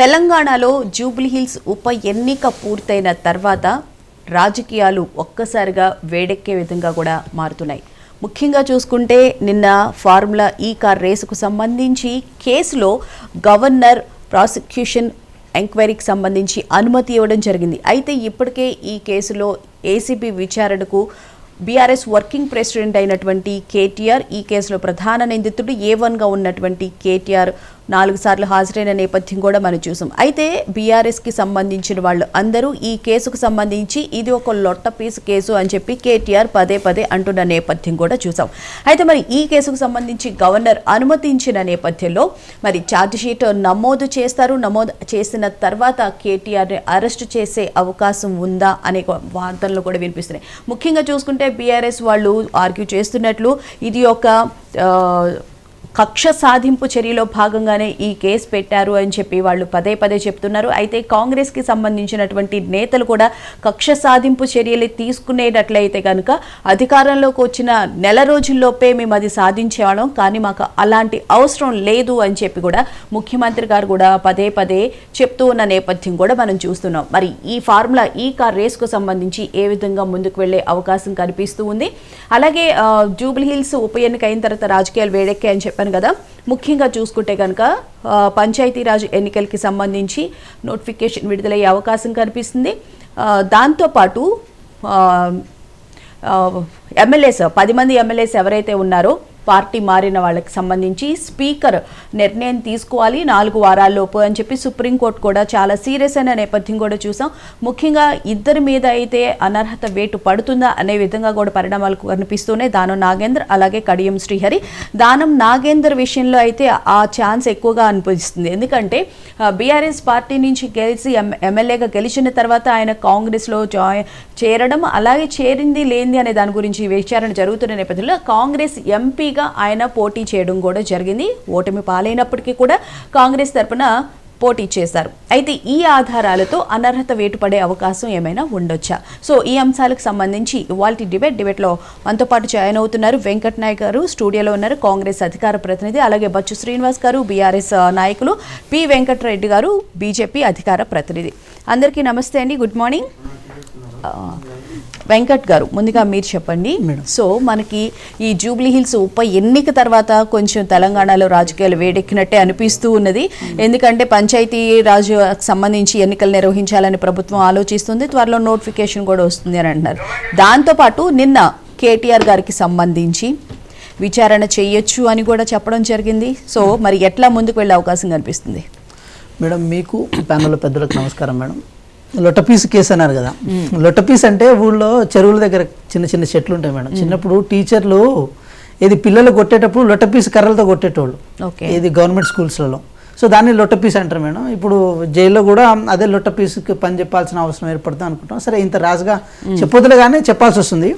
తెలంగాణలో జూబ్లీహిల్స్ ఉప ఎన్నిక పూర్తయిన తర్వాత రాజకీయాలు ఒక్కసారిగా వేడెక్కే విధంగా కూడా మారుతున్నాయి. ముఖ్యంగా చూసుకుంటే నిన్న ఫార్ములా ఈ కార్ రేసుకు సంబంధించి కేసులో గవర్నర్ ప్రాసిక్యూషన్ ఎంక్వైరీకి సంబంధించి అనుమతి ఇవ్వడం జరిగింది. అయితే ఇప్పటికే ఈ కేసులో ఏసీబీ విచారణకు బీఆర్ఎస్ వర్కింగ్ ప్రెసిడెంట్ అయినటువంటి కేటీఆర్, ఈ కేసులో ప్రధాన నిందితుడు A1గా ఉన్నటువంటి కేటీఆర్ 4 సార్లు హాజరైన నేపథ్యం కూడా మనం చూసాం. అయితే బీఆర్ఎస్కి సంబంధించిన వాళ్ళు అందరూ ఈ కేసుకు సంబంధించి ఇది ఒక లొట్ట పీసు కేసు అని చెప్పి కేటీఆర్ పదే పదే అంటున్న నేపథ్యం కూడా చూసాం. అయితే మరి ఈ కేసుకు సంబంధించి గవర్నర్ అనుమతించిన నేపథ్యంలో మరి ఛార్జ్షీట్ నమోదు చేస్తారు. నమోదు చేసిన తర్వాత కేటీఆర్ని అరెస్ట్ చేసే అవకాశం ఉందా అనే వార్తలు కూడా వినిపిస్తున్నాయి. ముఖ్యంగా చూసుకుంటే బీఆర్ఎస్ వాళ్ళు ఆర్గ్యూ చేస్తున్నట్లు ఇది ఒక కక్ష సాధింపు చర్యలో భాగంగానే ఈ కేసు పెట్టారు అని చెప్పి వాళ్ళు పదే పదే చెప్తున్నారు. అయితే కాంగ్రెస్కి సంబంధించినటువంటి నేతలు కూడా కక్ష సాధింపు చర్యలు తీసుకునేటట్లయితే కనుక అధికారంలోకి వచ్చిన నెల రోజుల్లోపే మేము అది సాధించేవాళ్ళం, కానీ మాకు అలాంటి అవసరం లేదు అని చెప్పి కూడా ముఖ్యమంత్రి గారు కూడా పదే పదే చెప్తూ ఉన్న నేపథ్యం కూడా మనం చూస్తున్నాం. మరి ఈ ఫార్ములా ఈ కార్ రేస్కు సంబంధించి ఏ విధంగా ముందుకు వెళ్లే అవకాశం కనిపిస్తూ ఉంది. అలాగే జూబ్లీహిల్స్ ఉప ఎన్నిక అయిన తర్వాత రాజకీయాలు వేడెక్కే అని చెప్పాను కదా. ముఖ్యంగా చూసుకుంటే కనుక పంచాయతీరాజ్ ఎన్నికలకి సంబంధించి నోటిఫికేషన్ విడుదలయ్యే అవకాశం కనిపిస్తుంది. దాంతోపాటు ఎమ్మెల్యేస్ 10 మంది ఎమ్మెల్యేస్ ఎవరైతే ఉన్నారో పార్టీ మారిన వాళ్ళకి సంబంధించి స్పీకర్ నిర్ణయం తీసుకోవాలి 4 వారాల్లోపు అని చెప్పి సుప్రీంకోర్టు కూడా చాలా సీరియస్ అయిన నేపథ్యం కూడా చూసాం. ముఖ్యంగా ఇద్దరి మీద అయితే అనర్హత వేటు పడుతుందా అనే విధంగా కూడా పరిణామాలు కనిపిస్తూనే దానం నాగేంద్ర అలాగే కడియం శ్రీహరి. దానం నాగేందర్ విషయంలో అయితే ఆ ఛాన్స్ ఎక్కువగా అనిపిస్తుంది. ఎందుకంటే బీఆర్ఎస్ పార్టీ నుంచి గెలిచి ఎమ్మెల్యేగా గెలిచిన తర్వాత ఆయన కాంగ్రెస్లో చేరడం, అలాగే చేరింది లేనిది అనే దాని గురించి విచారణ జరుగుతున్న నేపథ్యంలో కాంగ్రెస్ ఎంపీ ఆయన పోటీ చేయడం కూడా జరిగింది. ఓటమి పాలైనప్పటికీ కూడా కాంగ్రెస్ తరపున పోటీ చేశారు. అయితే ఈ ఆధారాలతో అనర్హత వేటు పడే అవకాశం ఏమైనా ఉండొచ్చా? సో ఈ అంశాలకు సంబంధించి ఇవాల్టి డిబేట్లో మనతో పాటు జాయిన్ అవుతున్నారు వెంకట్ నాయక్ గారు, స్టూడియోలో ఉన్నారు కాంగ్రెస్ అధికార ప్రతినిధి, అలాగే బచ్చు శ్రీనివాస్ గారు బీఆర్ఎస్ నాయకులు, పి వెంకటరెడ్డి గారు బీజేపీ అధికార ప్రతినిధి. అందరికీ నమస్తే అండి, గుడ్ మార్నింగ్. వెంకట్ గారు, ముందుగా మీరు చెప్పండి. సో మనకి ఈ జూబ్లీహిల్స్ ఉప ఎన్నిక తర్వాత కొంచెం తెలంగాణలో రాజకీయాలు వేడెక్కినట్టే అనిపిస్తూ ఉన్నది. ఎందుకంటే పంచాయతీ రాజ్ సంబంధించి ఎన్నికలు నిర్వహించాలని ప్రభుత్వం ఆలోచిస్తుంది, త్వరలో నోటిఫికేషన్ కూడా వస్తుంది అని అంటున్నారు. దాంతోపాటు నిన్న కేటీఆర్ గారికి సంబంధించి విచారణ చేయొచ్చు అని కూడా చెప్పడం జరిగింది. సో మరి ఎట్లా ముందుకు వెళ్ళే అవకాశం కనిపిస్తుంది? మేడం, మీకు ప్యానెల్లో పెద్దలకు నమస్కారం. మేడం, లొట్టపీస్ కేసు అన్నారు కదా. లొట్టపీస్ అంటే ఊళ్ళో చెరువుల దగ్గర చిన్న చిన్న చెట్లు ఉంటాయి మేడం. చిన్నప్పుడు టీచర్లు ఇది పిల్లలు కొట్టేటప్పుడు లొట్టపీస్ కర్రలతో కొట్టేటోళ్ళు, ఇది గవర్నమెంట్ స్కూల్స్లలో. సో దాన్ని లొట్టపీస్ అంటారు మేడం. ఇప్పుడు జైల్లో కూడా అదే లొట్టపీస్కి పని చెప్పాల్సిన అవసరం ఏర్పడుతుంది అనుకుంటాం. సరే, ఇంత రాజుగా చెప్పొద్దులే కానీ చెప్పాల్సి వస్తుంది.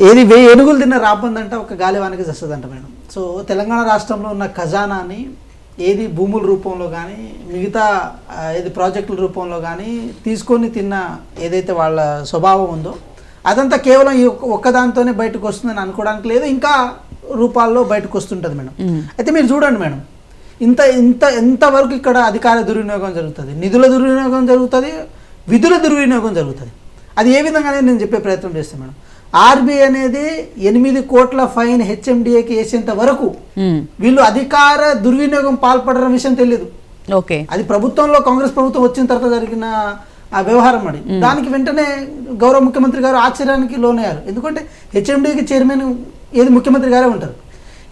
ఏది 1000 ఏనుగులు తిన్న రాబందంటే ఒక గాలివానికి వస్తుందంట మేడం. సో తెలంగాణ రాష్ట్రంలో ఉన్న ఖజానాని ఏది భూముల రూపంలో కానీ మిగతా ఏది ప్రాజెక్టుల రూపంలో కానీ తీసుకొని తిన్న ఏదైతే వాళ్ళ స్వభావం ఉందో అదంతా కేవలం ఈ ఒక్కదాంతోనే బయటకు వస్తుందని అనుకోవడానికి లేదు, ఇంకా రూపాల్లో బయటకు వస్తుంటుంది మేడం. అయితే మీరు చూడండి మేడం, ఎంతవరకు ఇక్కడ అధికార దుర్వినియోగం జరుగుతుంది, నిధుల దుర్వినియోగం జరుగుతుంది, విధుల దుర్వినియోగం జరుగుతుంది. అది ఏ విధంగానే నేను చెప్పే ప్రయత్నం చేస్తాను మేడం. ఆర్బీఐ అనేది 8 కోట్ల ఫైన్ హెచ్ఎండిఏకి వేసేంత వరకు వీళ్ళు అధికార దుర్వినియోగం పాల్పడడం విషయం తెలియదు. అది ప్రభుత్వంలో కాంగ్రెస్ ప్రభుత్వం వచ్చిన తర్వాత జరిగిన ఆ వ్యవహారం అది. దానికి వెంటనే గౌరవ ముఖ్యమంత్రి గారు ఆశ్చర్యానికి లోనయ్యారు. ఎందుకంటే హెచ్ఎండిఏకి చైర్మన్ ఏది ముఖ్యమంత్రి గారే ఉంటారు.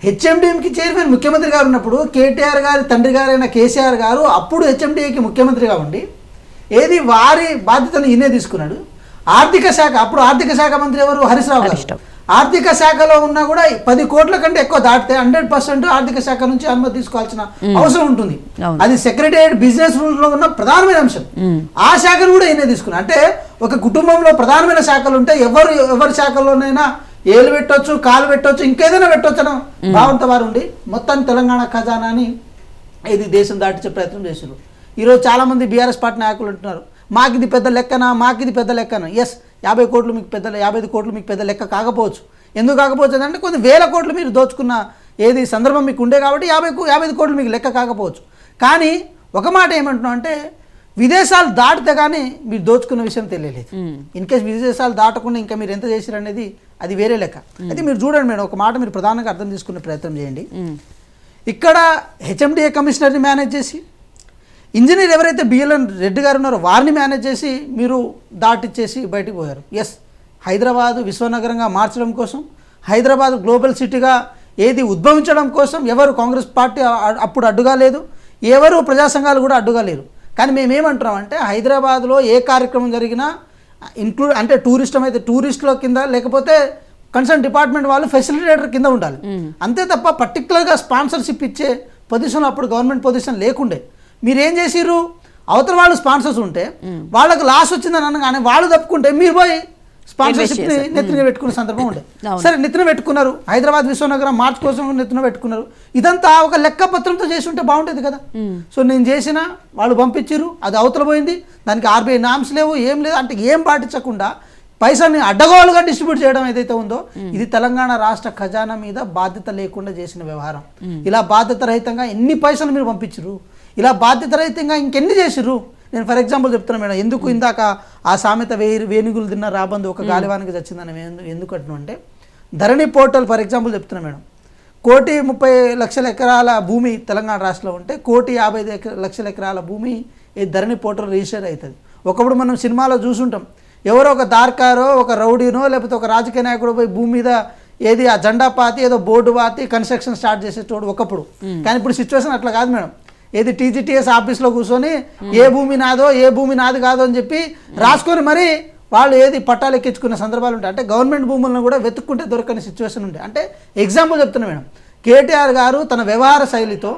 హెచ్ఎండిఏకి చైర్మన్ ముఖ్యమంత్రి గారు ఉన్నప్పుడు కేటీఆర్ గారి తండ్రి గారైన కేసీఆర్ గారు అప్పుడు హెచ్ఎండిఏకి ముఖ్యమంత్రిగా ఉండి ఏది వారి బాధ్యతను ఈయనే తీసుకున్నాడు. ఆర్థిక శాఖ, అప్పుడు ఆర్థిక శాఖ మంత్రి ఎవరు? హరీష్ రావు గారు. ఆర్థిక శాఖలో ఉన్నా కూడా 10 కోట్ల కంటే ఎక్కువ దాటితే 100% ఆర్థిక శాఖ నుంచి అనుమతి తీసుకోవాల్సిన అవసరం ఉంటుంది. అది సెక్రటేరియట్ బిజినెస్ రూల్ లో ఉన్న ప్రధానమైన అంశం. ఆ శాఖను కూడా ఈయనే తీసుకున్నా. అంటే ఒక కుటుంబంలో ప్రధానమైన శాఖలు ఉంటే ఎవరి శాఖలోనైనా ఏలు పెట్టవచ్చు, కాలు పెట్టవచ్చు, ఇంకేదైనా పెట్టవచ్చు అన్న భావంతో వారు ఉండి మొత్తం తెలంగాణ ఖజానాని ఇది దేశం దాటించే ప్రయత్నం చేశారు. ఈరోజు చాలా మంది బీఆర్ఎస్ పార్టీ నాయకులు అంటున్నారు, మాకు ఇది పెద్ద లెక్కనా, మాకు ఇది పెద్ద లెక్కనా. ఎస్, 50 కోట్లు మీకు పెద్ద, 55 కోట్లు మీకు పెద్ద లెక్క కాకపోవచ్చు. ఎందుకు కాకపోవచ్చు అంటే కొన్ని వేల కోట్లు మీరు దోచుకున్న ఏది సందర్భం మీకు ఉండే కాబట్టి 50 కోట్లు మీకు లెక్క కాకపోవచ్చు. కానీ ఒక మాట ఏమంటున్నాం అంటే విదేశాలు దాటితే కానీ మీరు దోచుకున్న విషయం తెలియలేదు. ఇన్ కేస్ విదేశాలు దాటకుండా ఇంకా మీరు ఎంత చేశారు అనేది అది వేరే లెక్క. అయితే మీరు చూడండి మేడం, ఒక మాట మీరు ప్రధానంగా అర్థం చేసుకునే ప్రయత్నం చేయండి. ఇక్కడ హెచ్ఎండిఏ కమిషనర్ని మేనేజ్ చేసి, ఇంజనీర్ ఎవరైతే బిఎల్ఎన్ రెడ్డి గారు ఉన్నారో వారిని మేనేజ్ చేసి మీరు దాటిచ్చేసి బయటకు పోయారు. ఎస్, హైదరాబాదు విశ్వనగరంగా మార్చడం కోసం, హైదరాబాద్ గ్లోబల్ సిటీగా ఏది ఉద్భవించడం కోసం ఎవరు కాంగ్రెస్ పార్టీ అప్పుడు అడ్డుగా లేదు, ఎవరు ప్రజా సంఘాలు కూడా అడ్డుగా లేరు. కానీ మేమేమంటున్నామంటే హైదరాబాద్లో ఏ కార్యక్రమం జరిగినా అంటే టూరిస్టుల కింద, లేకపోతే కన్సర్న్ డిపార్ట్మెంట్ వాళ్ళు ఫెసిలిటేటర్ కింద ఉండాలి. అంతే తప్ప పర్టికులర్గా స్పాన్సర్షిప్ ఇచ్చే పొజిషన్ అప్పుడు గవర్నమెంట్ పొజిషన్ లేకుండే. మీరేం చేసిర్రు, అవతల వాళ్ళు స్పాన్సర్స్ ఉంటే వాళ్ళకి లాస్ వచ్చిందని అనగానే వాళ్ళు తప్పుకుంటే మీరు పోయి స్పాన్సర్షిప్ని నెత్తిన పెట్టుకునే సందర్భం ఉండే. సరే, నెత్తిన పెట్టుకున్నారు, హైదరాబాద్ విశ్వనగరం మార్చ్ కోసం నెత్తిన పెట్టుకున్నారు. ఇదంతా ఒక లెక్క పత్రంతో చేసి ఉంటే బాగుంటుంది కదా. సో నేను చేసిన వాళ్ళు పంపించారు, అది అవతల పోయింది, దానికి ఆర్బీఐ నామ్స్ లేవు, ఏం లేదు, అంటే ఏం పాటించకుండా పైసల్ని అడ్డగోలుగా డిస్ట్రిబ్యూట్ చేయడం ఏదైతే ఉందో ఇది తెలంగాణ రాష్ట్ర ఖజానా మీద బాధ్యత లేకుండా చేసిన వ్యవహారం. ఇలా బాధ్యత రహితంగా ఎన్ని పైసలు మీరు పంపించరు, ఇలా బాధ్యత రహితంగా ఇంకెన్ని చేసిర్రు. నేను ఫర్ ఎగ్జాంపుల్ చెప్తున్నా మేడం, ఎందుకు ఇందాక ఆ సామెత వేణుగులు తిన్న రాబందు ఒక గాలివానికి చచ్చిందని ఎందుకు అంటున్నాం అంటే, ధరణి పోర్టల్ ఫర్ ఎగ్జాంపుల్ చెప్తున్నా మేడం, 1,30,00,000 ఎకరాల భూమి తెలంగాణ రాష్ట్రంలో ఉంటే 1,50,00,000 ఎకరాల భూమి ఈ ధరణి పోర్టల్ రిజిస్టర్ అవుతుంది. ఒకప్పుడు మనం సినిమాలో చూసుంటాం, ఎవరో ఒక దార్కారో ఒక రౌడీనో లేకపోతే ఒక రాజకీయ నాయకుడు పోయి భూమి మీద ఏది ఆ జెండా పాతి ఏదో బోర్డు పాతి కన్స్ట్రక్షన్ స్టార్ట్ చేసేటోడు ఒకప్పుడు. కానీ ఇప్పుడు సిచ్యువేషన్ అట్లా కాదు మేడం. ఏది టీజీటీఎస్ ఆఫీస్లో కూర్చొని ఏ భూమి నాదో ఏ భూమి నాది కాదో అని చెప్పి రాసుకొని మరి వాళ్ళు ఏది పట్టాలు ఎక్కించుకున్న సందర్భాలు ఉంటాయి. అంటే గవర్నమెంట్ భూములను కూడా వెతుక్కుంటే దొరకని సిచ్యువేషన్ ఉంటాయి. అంటే ఎగ్జాంపుల్ చెప్తున్నా మేడం, కేటీఆర్ గారు తన వ్యవహార శైలితో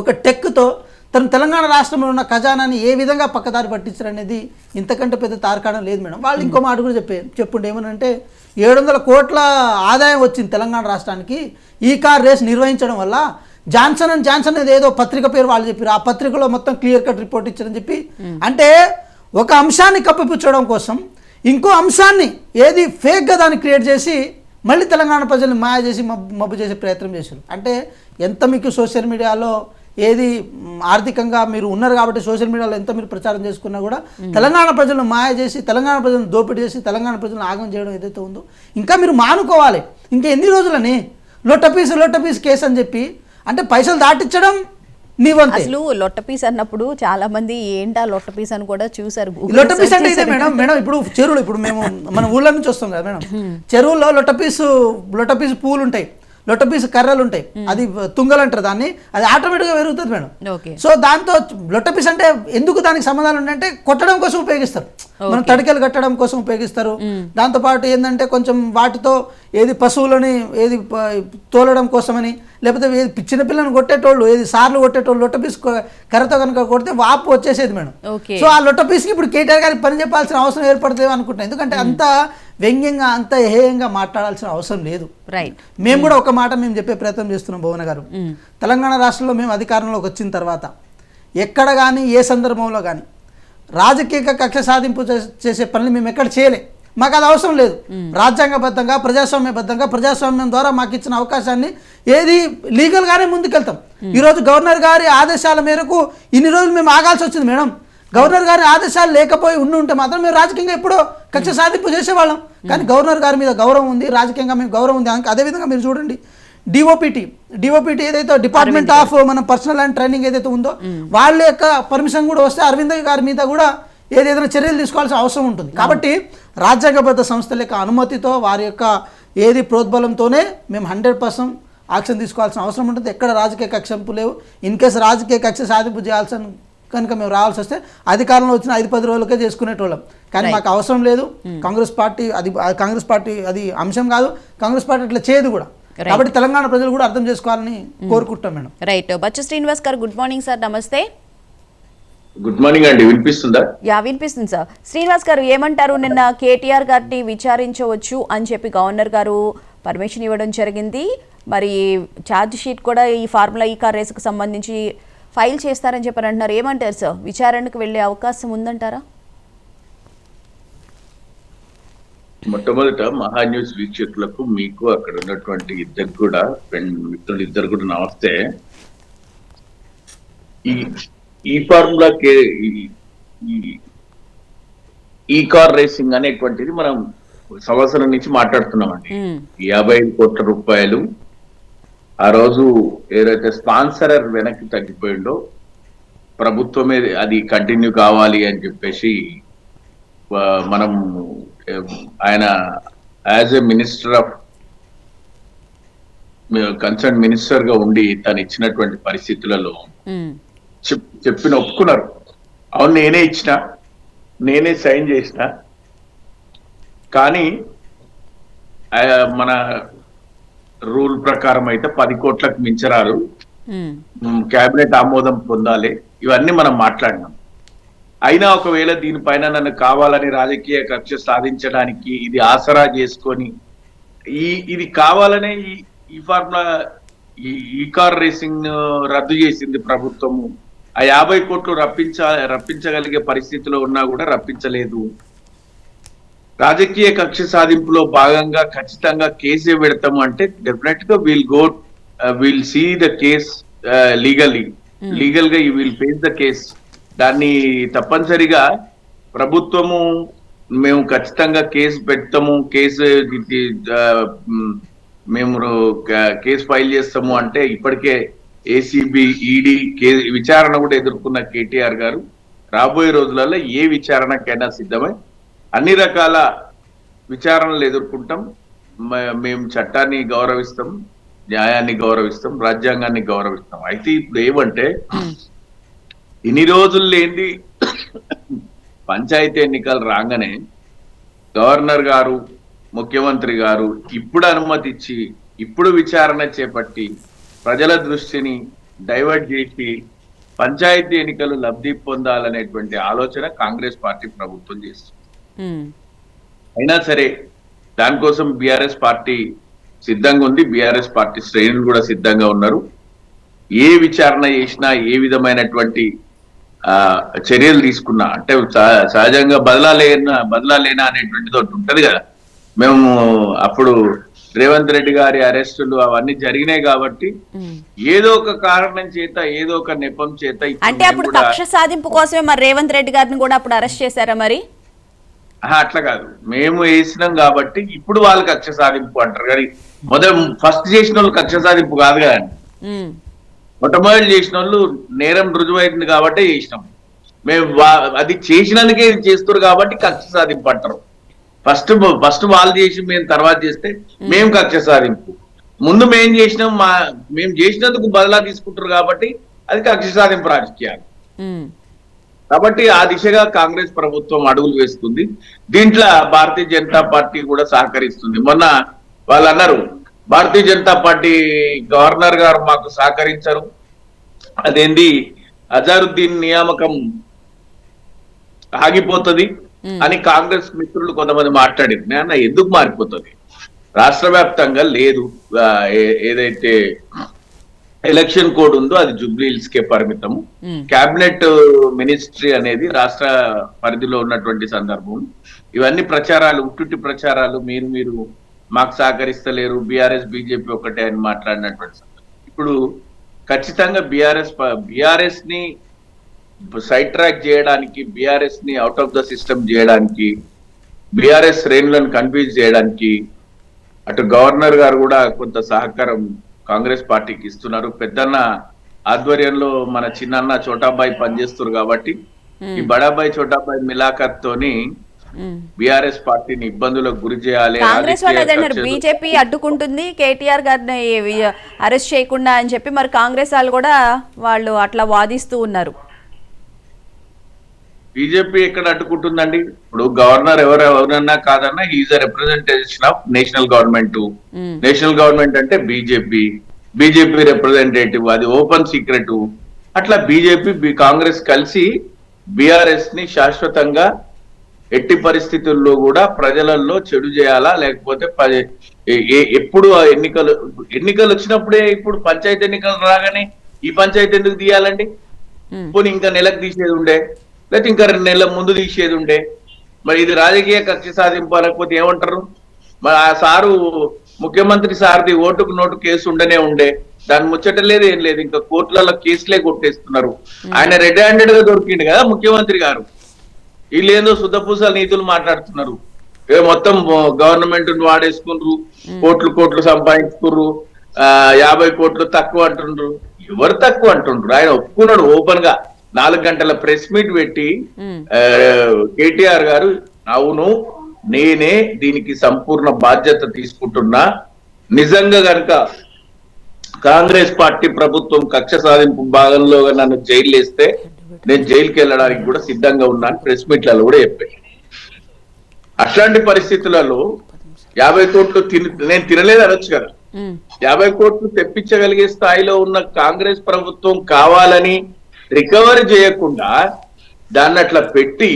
ఒక టెక్తో తను తెలంగాణ రాష్ట్రంలో ఉన్న ఖజానాని ఏ విధంగా పక్కదారి పట్టించారనేది ఇంతకంటే పెద్ద తార్కాణం లేదు మేడం. వాళ్ళు ఇంకో మాట కూడా చెప్పుంటే ఏమనంటే 700 కోట్ల ఆదాయం వచ్చింది తెలంగాణ రాష్ట్రానికి ఈ కార్ రేస్ నిర్వహించడం వల్ల. జాన్సన్ అండ్ జాన్సన్ అనేది ఏదో పత్రిక పేరు వాళ్ళు చెప్పారు, ఆ పత్రికలో మొత్తం క్లియర్ కట్ రిపోర్ట్ ఇచ్చారని చెప్పి, అంటే ఒక అంశాన్ని కప్పిపుచ్చడం కోసం ఇంకో అంశాన్ని ఏది ఫేక్గా దాన్ని క్రియేట్ చేసి మళ్ళీ తెలంగాణ ప్రజల్ని మాయ చేసి మబ్బు చేసే ప్రయత్నం చేశారు. అంటే ఎంత మీకు సోషల్ మీడియాలో ఏది ఆర్థికంగా మీరు ఉన్నారు కాబట్టి సోషల్ మీడియాలో ఎంత మీరు ప్రచారం చేసుకున్నా కూడా తెలంగాణ ప్రజలను మాయ చేసి తెలంగాణ ప్రజలను దోపిడీ చేసి తెలంగాణ ప్రజలను ఆగం చేయడం ఏదైతే ఉందో ఇంకా మీరు మానుకోవాలి. ఇంకా ఎన్ని రోజులని లొట్టపీస్ కేసు అని చెప్పి అంటే పైసలు దాటించడం నీ వంతే. అసలు లొట్టపీస్ అన్నప్పుడు చాలా మంది ఏంటా లొట్టపీస్ అని కూడా చూసారు. లొట్టపీస్ అంటే ఇదే మేడం ఇప్పుడు చెరువులు, ఇప్పుడు మేము మన ఊళ్ళ నుంచి వస్తాం కదా మేడం, చెరువుల్లో లొట్టపీసు పూలు ఉంటాయి, లొట్టపీసు కర్రలు ఉంటాయి, అది తుంగలు అంటారు దాన్ని, అది ఆటోమేటిక్గా పెరుగుతుంది మేడం. సో దాంతో లొట్టపీస్ అంటే ఎందుకు దానికి సంబంధాలు ఉంటాయంటే కొట్టడం కోసం ఉపయోగిస్తారు, మనం తడికెలు కట్టడం కోసం ఉపయోగిస్తారు. దాంతోపాటు ఏంటంటే కొంచెం వాటితో ఏది పశువులని ఏది తోలడం కోసమని, లేకపోతే చిన్నపిల్లని కొట్టేటోళ్ళు ఏది సార్లు కొట్టేటోళ్ళు లొట్టపీస్ కర్రతో కనుక కొడితే వాపు వచ్చేసేది మేడం. సో ఆ లొట్టపీస్కి ఇప్పుడు కేటీఆర్ గారికి పని చెప్పాల్సిన అవసరం ఏర్పడుతుంది అనుకుంటున్నాను, ఎందుకంటే అంత వ్యంగ్యంగా అంత హేయంగా మాట్లాడాల్సిన అవసరం లేదు. రైట్, మేము కూడా ఒక మాట మేము చెప్పే ప్రయత్నం చేస్తున్నాం భువన గారు. తెలంగాణ రాష్ట్రంలో మేము అధికారంలోకి వచ్చిన తర్వాత ఎక్కడ కానీ ఏ సందర్భంలో కానీ రాజకీయ కక్ష సాధింపు చేసే పనులు మేము ఎక్కడ చేయలే, మాకు అది అవసరం లేదు. రాజ్యాంగబద్ధంగా ప్రజాస్వామ్యం ద్వారా మాకు ఇచ్చిన అవకాశాన్ని ఏది లీగల్గానే ముందుకెళ్తాం. ఈరోజు గవర్నర్ గారి ఆదేశాల మేరకు ఇన్ని రోజులు మేము ఆగాల్సి వచ్చింది మేడం. గవర్నర్ గారి ఆదేశాలు లేకపోయి ఉంటే మాత్రం మేము రాజకీయంగా ఎప్పుడో కక్ష సాధింపు చేసేవాళ్ళం. కానీ గవర్నర్ గారి మీద గౌరవం ఉంది, రాజకీయంగా మేము గౌరవం ఉంది. అదేవిధంగా మీరు చూడండి డిఓపిటి ఏదైతే డిపార్ట్మెంట్ ఆఫ్ మన పర్సనల్ అండ్ ట్రైనింగ్ ఏదైతే ఉందో వాళ్ళ యొక్క పర్మిషన్ కూడా వస్తే అరవింద్ గారి మీద కూడా ఏదైనా చర్యలు తీసుకోవాల్సిన అవసరం ఉంటుంది. కాబట్టి రాజ్యాంగబద్ధ సంస్థల యొక్క అనుమతితో వారి యొక్క ఏది ప్రోద్బలంతోనే మేము 100% యాక్షన్ తీసుకోవాల్సిన అవసరం ఉంటుంది. ఎక్కడ రాజకీయ కక్షంపు లేవు. ఇన్ కేసు రాజకీయ కక్ష సాధింపు చేయాల్సిన కనుక మేము రావాల్సి వస్తే అధికారంలో వచ్చిన 5-10 రోజులకే చేసుకునేటోళ్ళం. కానీ మాకు అవసరం లేదు. కాంగ్రెస్ పార్టీ అది అంశం కాదు, కాంగ్రెస్ పార్టీ అట్లా చేయదు కూడా. కాబట్టి తెలంగాణ ప్రజలు కూడా అర్థం చేసుకోవాలని కోరుకుంటాం మేడం. రైట్, బచ్చు శ్రీనివాస్ గారు గుడ్ మార్నింగ్ సార్. నమస్తే. గుడ్ మార్నింగ్ అండి, వినిపిస్తుందా? యా, వినిపిస్తుంది సార్. శ్రీనివాస్ గారు ఏమంటారు? నిన్న కేటీఆర్ గారిని విచారించవచ్చు అని చెప్పి గవర్నర్ గారు పర్మిషన్ ఇవ్వడం జరిగింది. మరి ఛార్జ్ షీట్ కూడా ఈ ఫార్ములా ఈ కార్ రేసుకు సంబంధించి ఫైల్ చేస్తారని చెప్పని అంటున్నారు. ఏమంటారు సార్? విచారణకు వెళ్ళే అవకాశం ఉందంటారా? మొట్టమొదట మహా న్యూస్ వీక్షకులకు, మీకు అక్కడ ఉన్నటువంటి ఇద్దరు కూడా నమస్తే. ఈ ఈ ఫార్ములా ఈ కార్ రేసింగ్ అనేటువంటిది మనం సంవత్సరం నుంచి మాట్లాడుతున్నామండి. 55 కోట్ల రూపాయలు ఆ రోజు ఏదైతే స్పాన్సరర్ వెనక్కి తగ్గిపోయిందో ప్రభుత్వమే అది కంటిన్యూ కావాలి అని చెప్పేసి మనం ఆయన as a minister of concern minister గా ఉండి తను ఇచ్చినటువంటి పరిస్థితులలో చెప్పిన ఒప్పుకున్నారు. అవును, నేనే ఇచ్చిన, నేనే సైన్ చేసిన, కానీ మన రూల్ ప్రకారం అయితే 10 కోట్లకు మించరారు, కేబినెట్ ఆమోదం పొందాలి, ఇవన్నీ మనం మాట్లాడినాం. అయినా ఒకవేళ దీనిపైన నన్ను కావాలని రాజకీయ కక్ష సాధించడానికి ఇది ఆసరా చేసుకొని ఇది కావాలనే ఈ ఫార్ములా ఈ కార్ రేసింగ్ రద్దు చేసింది ప్రభుత్వము. ఆ 50 కోట్లు రప్పించగలిగే పరిస్థితిలో ఉన్నా కూడా రప్పించలేదు. రాజకీయ కక్ష సాధింపులో భాగంగా ఖచ్చితంగా కేసే పెడతాము అంటే డెఫినెట్ గా will see the case legal గా you will face the case. దాన్ని తప్పనిసరిగా ప్రభుత్వము మేము ఖచ్చితంగా కేసు పెడతాము, మేము కేసు ఫైల్ చేస్తాము అంటే ఇప్పటికే ఏసీబీ, ఈడీ విచారణ కూడా ఎదుర్కొన్న కేటీఆర్ గారు రాబోయే రోజులలో ఏ విచారణకైనా సిద్ధమై అన్ని రకాల విచారణలు ఎదుర్కొంటాం. మేము చట్టాన్ని గౌరవిస్తాం, న్యాయాన్ని గౌరవిస్తాం, రాజ్యాంగాన్ని గౌరవిస్తాం. అయితే ఇప్పుడు ఏమంటే ఇన్ని రోజులు లేని పంచాయతీ ఎన్నికలు రాగానే గవర్నర్ గారు, ముఖ్యమంత్రి గారు ఇప్పుడు అనుమతి ఇచ్చి ఇప్పుడు విచారణ చేపట్టి ప్రజల దృష్టిని డైవర్ట్ చేసి పంచాయతీ ఎన్నికలు లబ్ధి పొందాలనేటువంటి ఆలోచన కాంగ్రెస్ పార్టీ ప్రభుత్వం చేస్తుంది. అయినా సరే దానికోసం బీఆర్ఎస్ పార్టీ సిద్ధంగా ఉంది, బీఆర్ఎస్ పార్టీ శ్రేణులు కూడా సిద్ధంగా ఉన్నారు. ఏ విచారణ చేసినా, ఏ విధమైనటువంటి చర్యలు తీసుకున్నా అంటే సహజంగా బదలాలేనా అనేటువంటిది ఒకటి ఉంటది కదా. మేము అప్పుడు రేవంత్ రెడ్డి గారి అరెస్టులు అవన్నీ జరిగినాయి కాబట్టి ఏదో ఒక కారణం చేత, ఏదో ఒక నెపం చేత అంటే అప్పుడు కక్ష సాధింపు కోసమే మరి రేవంత్ రెడ్డి గారిని కూడా అప్పుడు అరెస్ట్ చేశారా? మరి అట్లా కాదు, మేము వేసినాం కాబట్టి ఇప్పుడు వాళ్ళు కక్ష సాధింపు అంటారు. కానీ ఫస్ట్ చేసిన వాళ్ళు కక్ష సాధింపు కాదు కదండి. మొట్టమొదటి చేసిన వాళ్ళు నేరం రుజువైంది కాబట్టి చేసినాం. మేము అది చేసినందుకే ఇది చేస్తారు కాబట్టి కక్ష సాధింపు అంటారు. ఫస్ట్ వాళ్ళు చేసి మేము తర్వాత చేస్తే మేము కక్ష సాధింపు. ముందు మేము చేసినాం, మేము చేసినందుకు బదలా తీసుకుంటారు కాబట్టి అది కక్ష సాధింపు రాజకీయాలు. కాబట్టి ఆ దిశగా కాంగ్రెస్ ప్రభుత్వం అడుగులు వేస్తుంది. దీంట్లో భారతీయ జనతా పార్టీ కూడా సహకరిస్తుంది. మొన్న వాళ్ళు అన్నారు భారతీయ జనతా పార్టీ గవర్నర్ గారు మాకు సహకరించరు, అదేంది అజారుద్దీన్ నియామకం ఆగిపోతుంది అని కాంగ్రెస్ మిత్రులు కొంతమంది మాట్లాడింది. నేను ఎందుకు మారిపోతుంది? రాష్ట్ర వ్యాప్తంగా లేదు, ఏదైతే ఎలక్షన్ కోడ్ ఉందో అది జూబ్లీ హిల్స్ కే పరిమితము. కేబినెట్ మినిస్ట్రీ అనేది రాష్ట్ర పరిధిలో ఉన్నటువంటి సందర్భం. ఇవన్నీ ప్రచారాలు, ఉట్టుట్టి ప్రచారాలు, మీరు మాకు సహకరిస్తలేరు, బీఆర్ఎస్ బీజేపీ ఒకటే అని మాట్లాడినటువంటి సందర్భం. ఇప్పుడు ఖచ్చితంగా బీఆర్ఎస్ ని సైడ్ ట్రాక్ చేయడానికి, బీఆర్ఎస్ ని అవుట్ ఆఫ్ ద సిస్టమ్ చేయడానికి, బీఆర్ఎస్ శ్రేణులను కన్ఫ్యూజ్ చేయడానికి అటు గవర్నర్ గారు కూడా కొంత సహకారం కాంగ్రెస్ పార్టీకి ఇస్తున్నారు. పెద్దన్న ఆధ్వర్యంలో మన చిన్నన్న చోటాబాయి పనిచేస్తున్నారు కాబట్టి ఈ బడాబాయి చోటాబాయి మిలాఖత్ తోని బీఆర్ఎస్ పార్టీని ఇబ్బందులకు గురి చేయాలి. కాంగ్రెస్ వాళ్ళు బీజేపీ అడ్డుకుంటుంది కేటీఆర్ గారిని అరెస్ట్ చేయకుండా అని చెప్పి మరి కాంగ్రెస్ వాళ్ళు కూడా వాళ్ళు అట్లా వాదిస్తూ ఉన్నారు. బీజేపీ ఎక్కడ అడ్డుకుంటుందండి? ఇప్పుడు గవర్నర్ ఎవరన్నా కాదన్నా is a representation of national government. National government అంటే బీజేపీ రిప్రజెంటేటివ్, అది ఓపెన్ సీక్రెట్. అట్లా బీజేపీ కాంగ్రెస్ కలిసి బీఆర్ఎస్ ని శాశ్వతంగా ఎట్టి పరిస్థితుల్లో కూడా ప్రజలలో చెడు చేయాలా, లేకపోతే ఎప్పుడు ఎన్నికలు వచ్చినప్పుడే ఇప్పుడు పంచాయతీ ఎన్నికలు రాగానే ఈ పంచాయతీ ఎందుకు తీయాలండి? పోనీ ఇంకా నెలకు తీసేది ఉండే, లేకపోతే ఇంకా 2 నెలల ముందు తీసేది ఉండే. మరి ఇది రాజకీయ కక్ష సాధింపు లేకపోతే ఏమంటారు? మరి ఆ సారు ముఖ్యమంత్రి సార్ది ఓటుకు నోటు కేసు ఉండనే ఉండే, దాని ముచ్చట లేదు ఏం లేదు, ఇంకా కోర్టులలో కేసులే కొట్టేస్తున్నారు. ఆయన రెడ్ హ్యాండెడ్ గా దొరికిండు కదా ముఖ్యమంత్రి గారు. వీళ్ళు ఏందో శుద్ధపూసల నీతులు మాట్లాడుతున్నారు. మొత్తం గవర్నమెంట్ వాడేసుకున్నారు, కోట్లు సంపాదించుకున్నారు, 50 కోట్లు తక్కువ అంటుండ్రు. ఎవరు తక్కువ అంటుండ్రు? ఆయన ఒప్పుకున్నాడు ఓపెన్ గా 4 గంటల ప్రెస్ మీట్ పెట్టి కేటీఆర్ గారు అవును నేనే దీనికి సంపూర్ణ బాధ్యత తీసుకుంటున్నా, నిజంగా గనుక కాంగ్రెస్ పార్టీ ప్రభుత్వం కక్ష సాధింపు భాగంలో నన్ను జైలు వేస్తే నేను జైలుకి వెళ్ళడానికి కూడా సిద్ధంగా ఉన్నాను ప్రెస్ మీట్లలో కూడా చెప్పాను. అట్లాంటి పరిస్థితులలో 50 కోట్లు నేను తినలేదు అనొచ్చు కదా. 50 కోట్లు తెప్పించగలిగే స్థాయిలో ఉన్న కాంగ్రెస్ ప్రభుత్వం కావాలని రికవరీ చేయకుండా దాన్ని అట్లా పెట్టి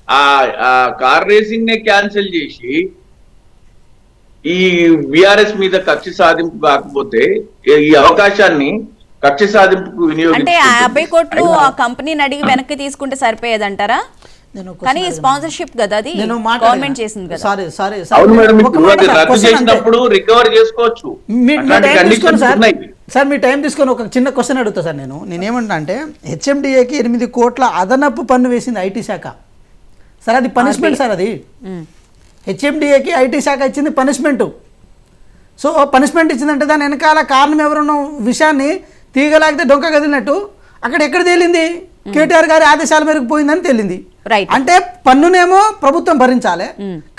ఆ కార్ రేసింగ్ నే క్యాన్సిల్ చేసి ఈ బిఆర్ఎస్ మీద కక్ష సాధింపు కాకపోతే ఈ అవకాశాన్ని కక్ష సాధింపుకు అంటే 50 కోట్లు ఆ కంపెనీని అడిగి వెనక్కి తీసుకుంటే సరిపోయేదంటారా? కానీ స్పాన్సర్షిప్ కదా, అది గవర్నమెంట్ చేసింది కదా. అవును మేడం, రద్దు చేసినప్పుడు రికవర్ చేసుకోవచ్చు. సార్ మీ టైం తీసుకొని ఒక చిన్న క్వశ్చన్ అడుగుతా సార్. నేనేమంటా అంటే హెచ్ఎండిఏకి 8 కోట్ల అదనపు పన్ను వేసింది ఐటీ శాఖ. సార్ అది పనిష్మెంట్ సార్. అది హెచ్ఎండిఏకి ఐటీ శాఖ ఇచ్చింది పనిష్మెంట్. సో పనిష్మెంట్ ఇచ్చిందంటే దాని వెనకాల కారణం ఎవరున్న విషయాన్ని తీగలాగితే డొంక కదిలినట్టు అక్కడ ఎక్కడ తేలింది? కేటీఆర్ గారి ఆదేశాల మేరకు పోయిందని తేలింది. అంటే పన్నునేమో ప్రభుత్వం భరించాలి,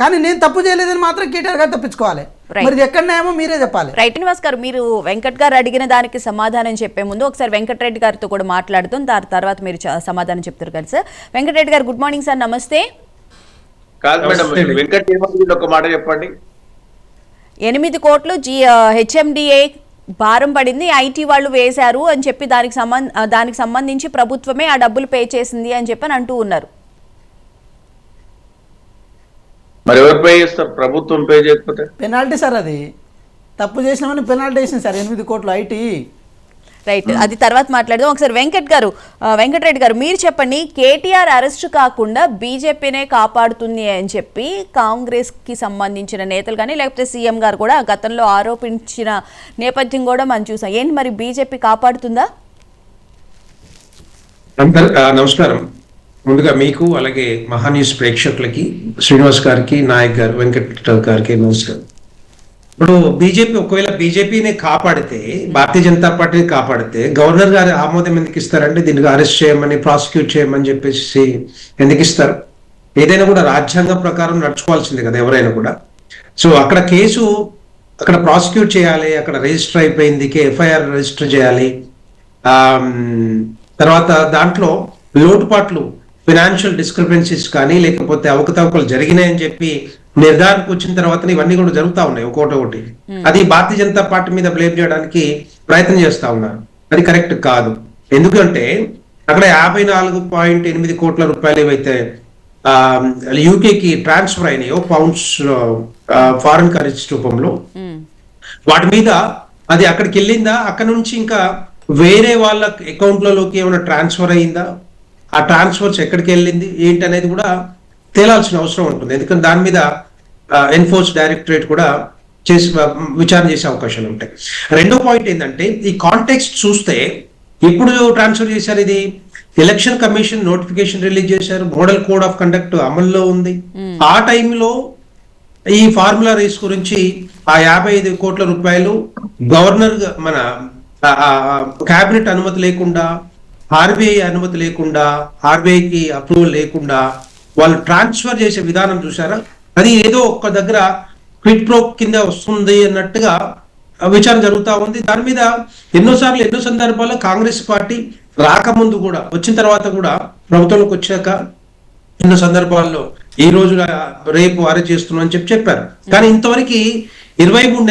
కానీ నేను తప్పు చేయలేదని మాత్రం కేటీఆర్ గారు తప్పించుకోవాలి. మరి ఎక్కడనేమో మీరే చెప్పాలి. రైట్. శ్రీనివాస్ గారు, మీరు వెంకట్ గారు అడిగిన దానికి సమాధానం చెప్పే ముందు ఒకసారి వెంకటరెడ్డి గారితో కూడా మాట్లాడుతాం, దాని తర్వాత మీరు సమాధానం చెప్తారు కదా సార్. వెంకటరెడ్డి గారు గుడ్ మార్నింగ్ సార్. నమస్తే. కాదు మేడం, వెంకట్ ఒక మాట చెప్పండి. 8 కోట్లు హెచ్ఎండిఏ భారం పడింది, ఐటీ వాళ్ళు వేశారు అని చెప్పి దానికి సంబంధించి ప్రభుత్వమే ఆ డబ్బులు పే చేసింది అని చెప్పి అంటూ ఉన్నారు. మరి ఎవరు పే చేస్తారు? ప్రభుత్వం పే చేయకపోతే పెనాల్టీ సార్. అది తప్పు చేసినామని పెనాల్టీ వేసింది సార్ 8 కోట్లు ఐటీ. రైట్, అది తర్వాత మాట్లాడదాం. ఒకసారి వెంకటరెడ్డి గారు మీరు చెప్పండి, కేటీఆర్ అరెస్ట్ కాకుండా బీజేపీనే కాపాడుతుంది అని చెప్పి కాంగ్రెస్ కి సంబంధించిన నేతలు కానీ లేకపోతే సీఎం గారు కూడా గతంలో ఆరోపించిన నేపథ్యం కూడా మనం చూసాం. ఏంటి మరి బీజేపీ కాపాడుతుందా? నమస్కారం. ముందుగా మీకు అలాగే మహాన్యూస్ ప్రేక్షకులకి, శ్రీనివాస్ గారికి, నాయక్ గారు, వెంకట్ గారికి నమస్కారం. ఇప్పుడు బీజేపీ ఒకవేళ బీజేపీని కాపాడితే, భారతీయ జనతా పార్టీని కాపాడితే గవర్నర్ గారు ఆమోదం ఎందుకు ఇస్తారంటే దీనికి అరెస్ట్ చేయమని, ప్రాసిక్యూట్ చేయమని చెప్పేసి ఎందుకు ఇస్తారు? ఏదైనా కూడా రాజ్యాంగం ప్రకారం నడుచుకోవాల్సిందే కదా ఎవరైనా కూడా. సో అక్కడ కేసు అక్కడ ప్రాసిక్యూట్ చేయాలి, అక్కడ రిజిస్టర్ అయిపోయింది, ఎఫ్ఐఆర్ రిజిస్టర్ చేయాలి. తర్వాత దాంట్లో లోటుపాట్లు, ఫినాన్షియల్ డిస్క్రిపెన్సీస్ కానీ లేకపోతే అవకతవకలు జరిగినాయని చెప్పి నిర్ధారణకు వచ్చిన తర్వాత ఇవన్నీ కూడా జరుగుతూ ఉన్నాయి ఒకటి. అది భారతీయ జనతా పార్టీ మీద బ్లేమ్ చేయడానికి ప్రయత్నం చేస్తా ఉన్నారు. అది కరెక్ట్ కాదు. ఎందుకంటే అక్కడ 54.8 కోట్ల రూపాయలు ఏవైతే యూకేకి ట్రాన్స్ఫర్ అయినాయో పౌండ్స్ ఫారెన్ కరెన్సీ రూపంలో, వాటి మీద అది అక్కడికి వెళ్ళిందా, అక్కడ నుంచి ఇంకా వేరే వాళ్ళ అకౌంట్లలోకి ఏమైనా ట్రాన్స్ఫర్ అయ్యిందా, ఆ ట్రాన్స్ఫర్స్ ఎక్కడికి వెళ్ళింది ఏంటి అనేది కూడా తేలాల్సిన అవసరం ఉంటుంది. ఎందుకంటే దాని మీద ఎన్ఫోర్స్ డైరెక్టరేట్ కూడా విచారణ చేసే అవకాశాలు ఉంటాయి. రెండో పాయింట్ ఏంటంటే ఈ కాంటెక్స్ట్ చూస్తే ఎప్పుడు ట్రాన్స్ఫర్ చేశారు? ఇది ఎలక్షన్ కమిషన్ నోటిఫికేషన్ రిలీజ్ చేశారు, మోడల్ కోడ్ ఆఫ్ కండక్ట్ అమల్లో ఉంది. ఆ టైంలో ఈ ఫార్ములా రేస్ గురించి ఆ 55 కోట్ల రూపాయలు గవర్నర్ మన క్యాబినెట్ అనుమతి లేకుండా, ఆర్బీఐ అనుమతి లేకుండా, ఆర్బీఐకి అప్రూవల్ లేకుండా వాళ్ళు ట్రాన్స్ఫర్ చేసే విధానం చూసారా? అది ఏదో ఒక్క దగ్గర క్విట్ ప్రో కింద వస్తుంది అన్నట్టుగా విచారణ జరుగుతూ ఉంది. దాని మీద ఎన్నో సందర్భాల్లో కాంగ్రెస్ పార్టీ రాకముందు కూడా, వచ్చిన తర్వాత కూడా, ప్రభుత్వంలోకి వచ్చాక ఎన్నో సందర్భాల్లో ఈ రోజు రేపు అరెస్ట్ చేస్తున్నాం అని చెప్పారు. కానీ ఇంతవరకు 23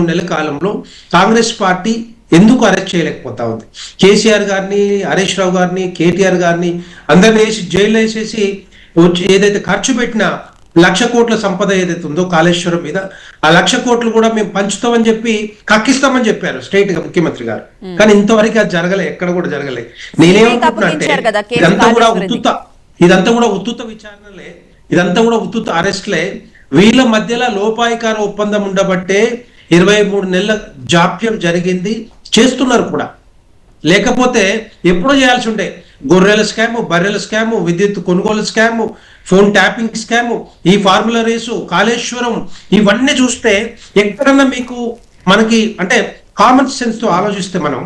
నెలల కాలంలో కాంగ్రెస్ పార్టీ ఎందుకు అరెస్ట్ చేయలేకపోతా ఉంది? కేసీఆర్ గారిని, హరీష్ రావు గారిని, కేటీఆర్ గారిని అందరిని వేసి జైల్లో వేసేసి ఏదైతే ఖర్చు పెట్టిన 1,00,000 కోట్ల సంపద ఏదైతే ఉందో కాళేశ్వరం మీద, ఆ 1,00,000 కోట్లు కూడా మేము పంచుతామని చెప్పి కక్కిస్తామని చెప్పారు స్ట్రైట్ గా ముఖ్యమంత్రి గారు. కానీ ఇంతవరకు అది జరగలే, ఎక్కడ కూడా జరగలే. నేనేమనుకుంటున్నానంటే ఇదంతా కూడా ఉత్తుత విచారణలే, ఇదంతా కూడా ఉత్తుత అరెస్ట్లే. వీళ్ళ మధ్యలో లోపాయికార ఒప్పందం ఉండబట్టే 23 నెలల జాప్యం జరిగింది, చేస్తున్నారు కూడా. లేకపోతే ఎప్పుడో చేయాల్సి ఉండే. గొర్రెల స్కాము, బర్రెల స్కాము, విద్యుత్ కొనుగోలు స్కాము, ఫోన్ ట్యాపింగ్ స్కాము, ఈ ఫార్ములా రేసు, కాళేశ్వరం, ఇవన్నీ చూస్తే ఎక్కడన్నా మీకు మనకి అంటే కామన్ సెన్స్ తో ఆలోచిస్తే మనం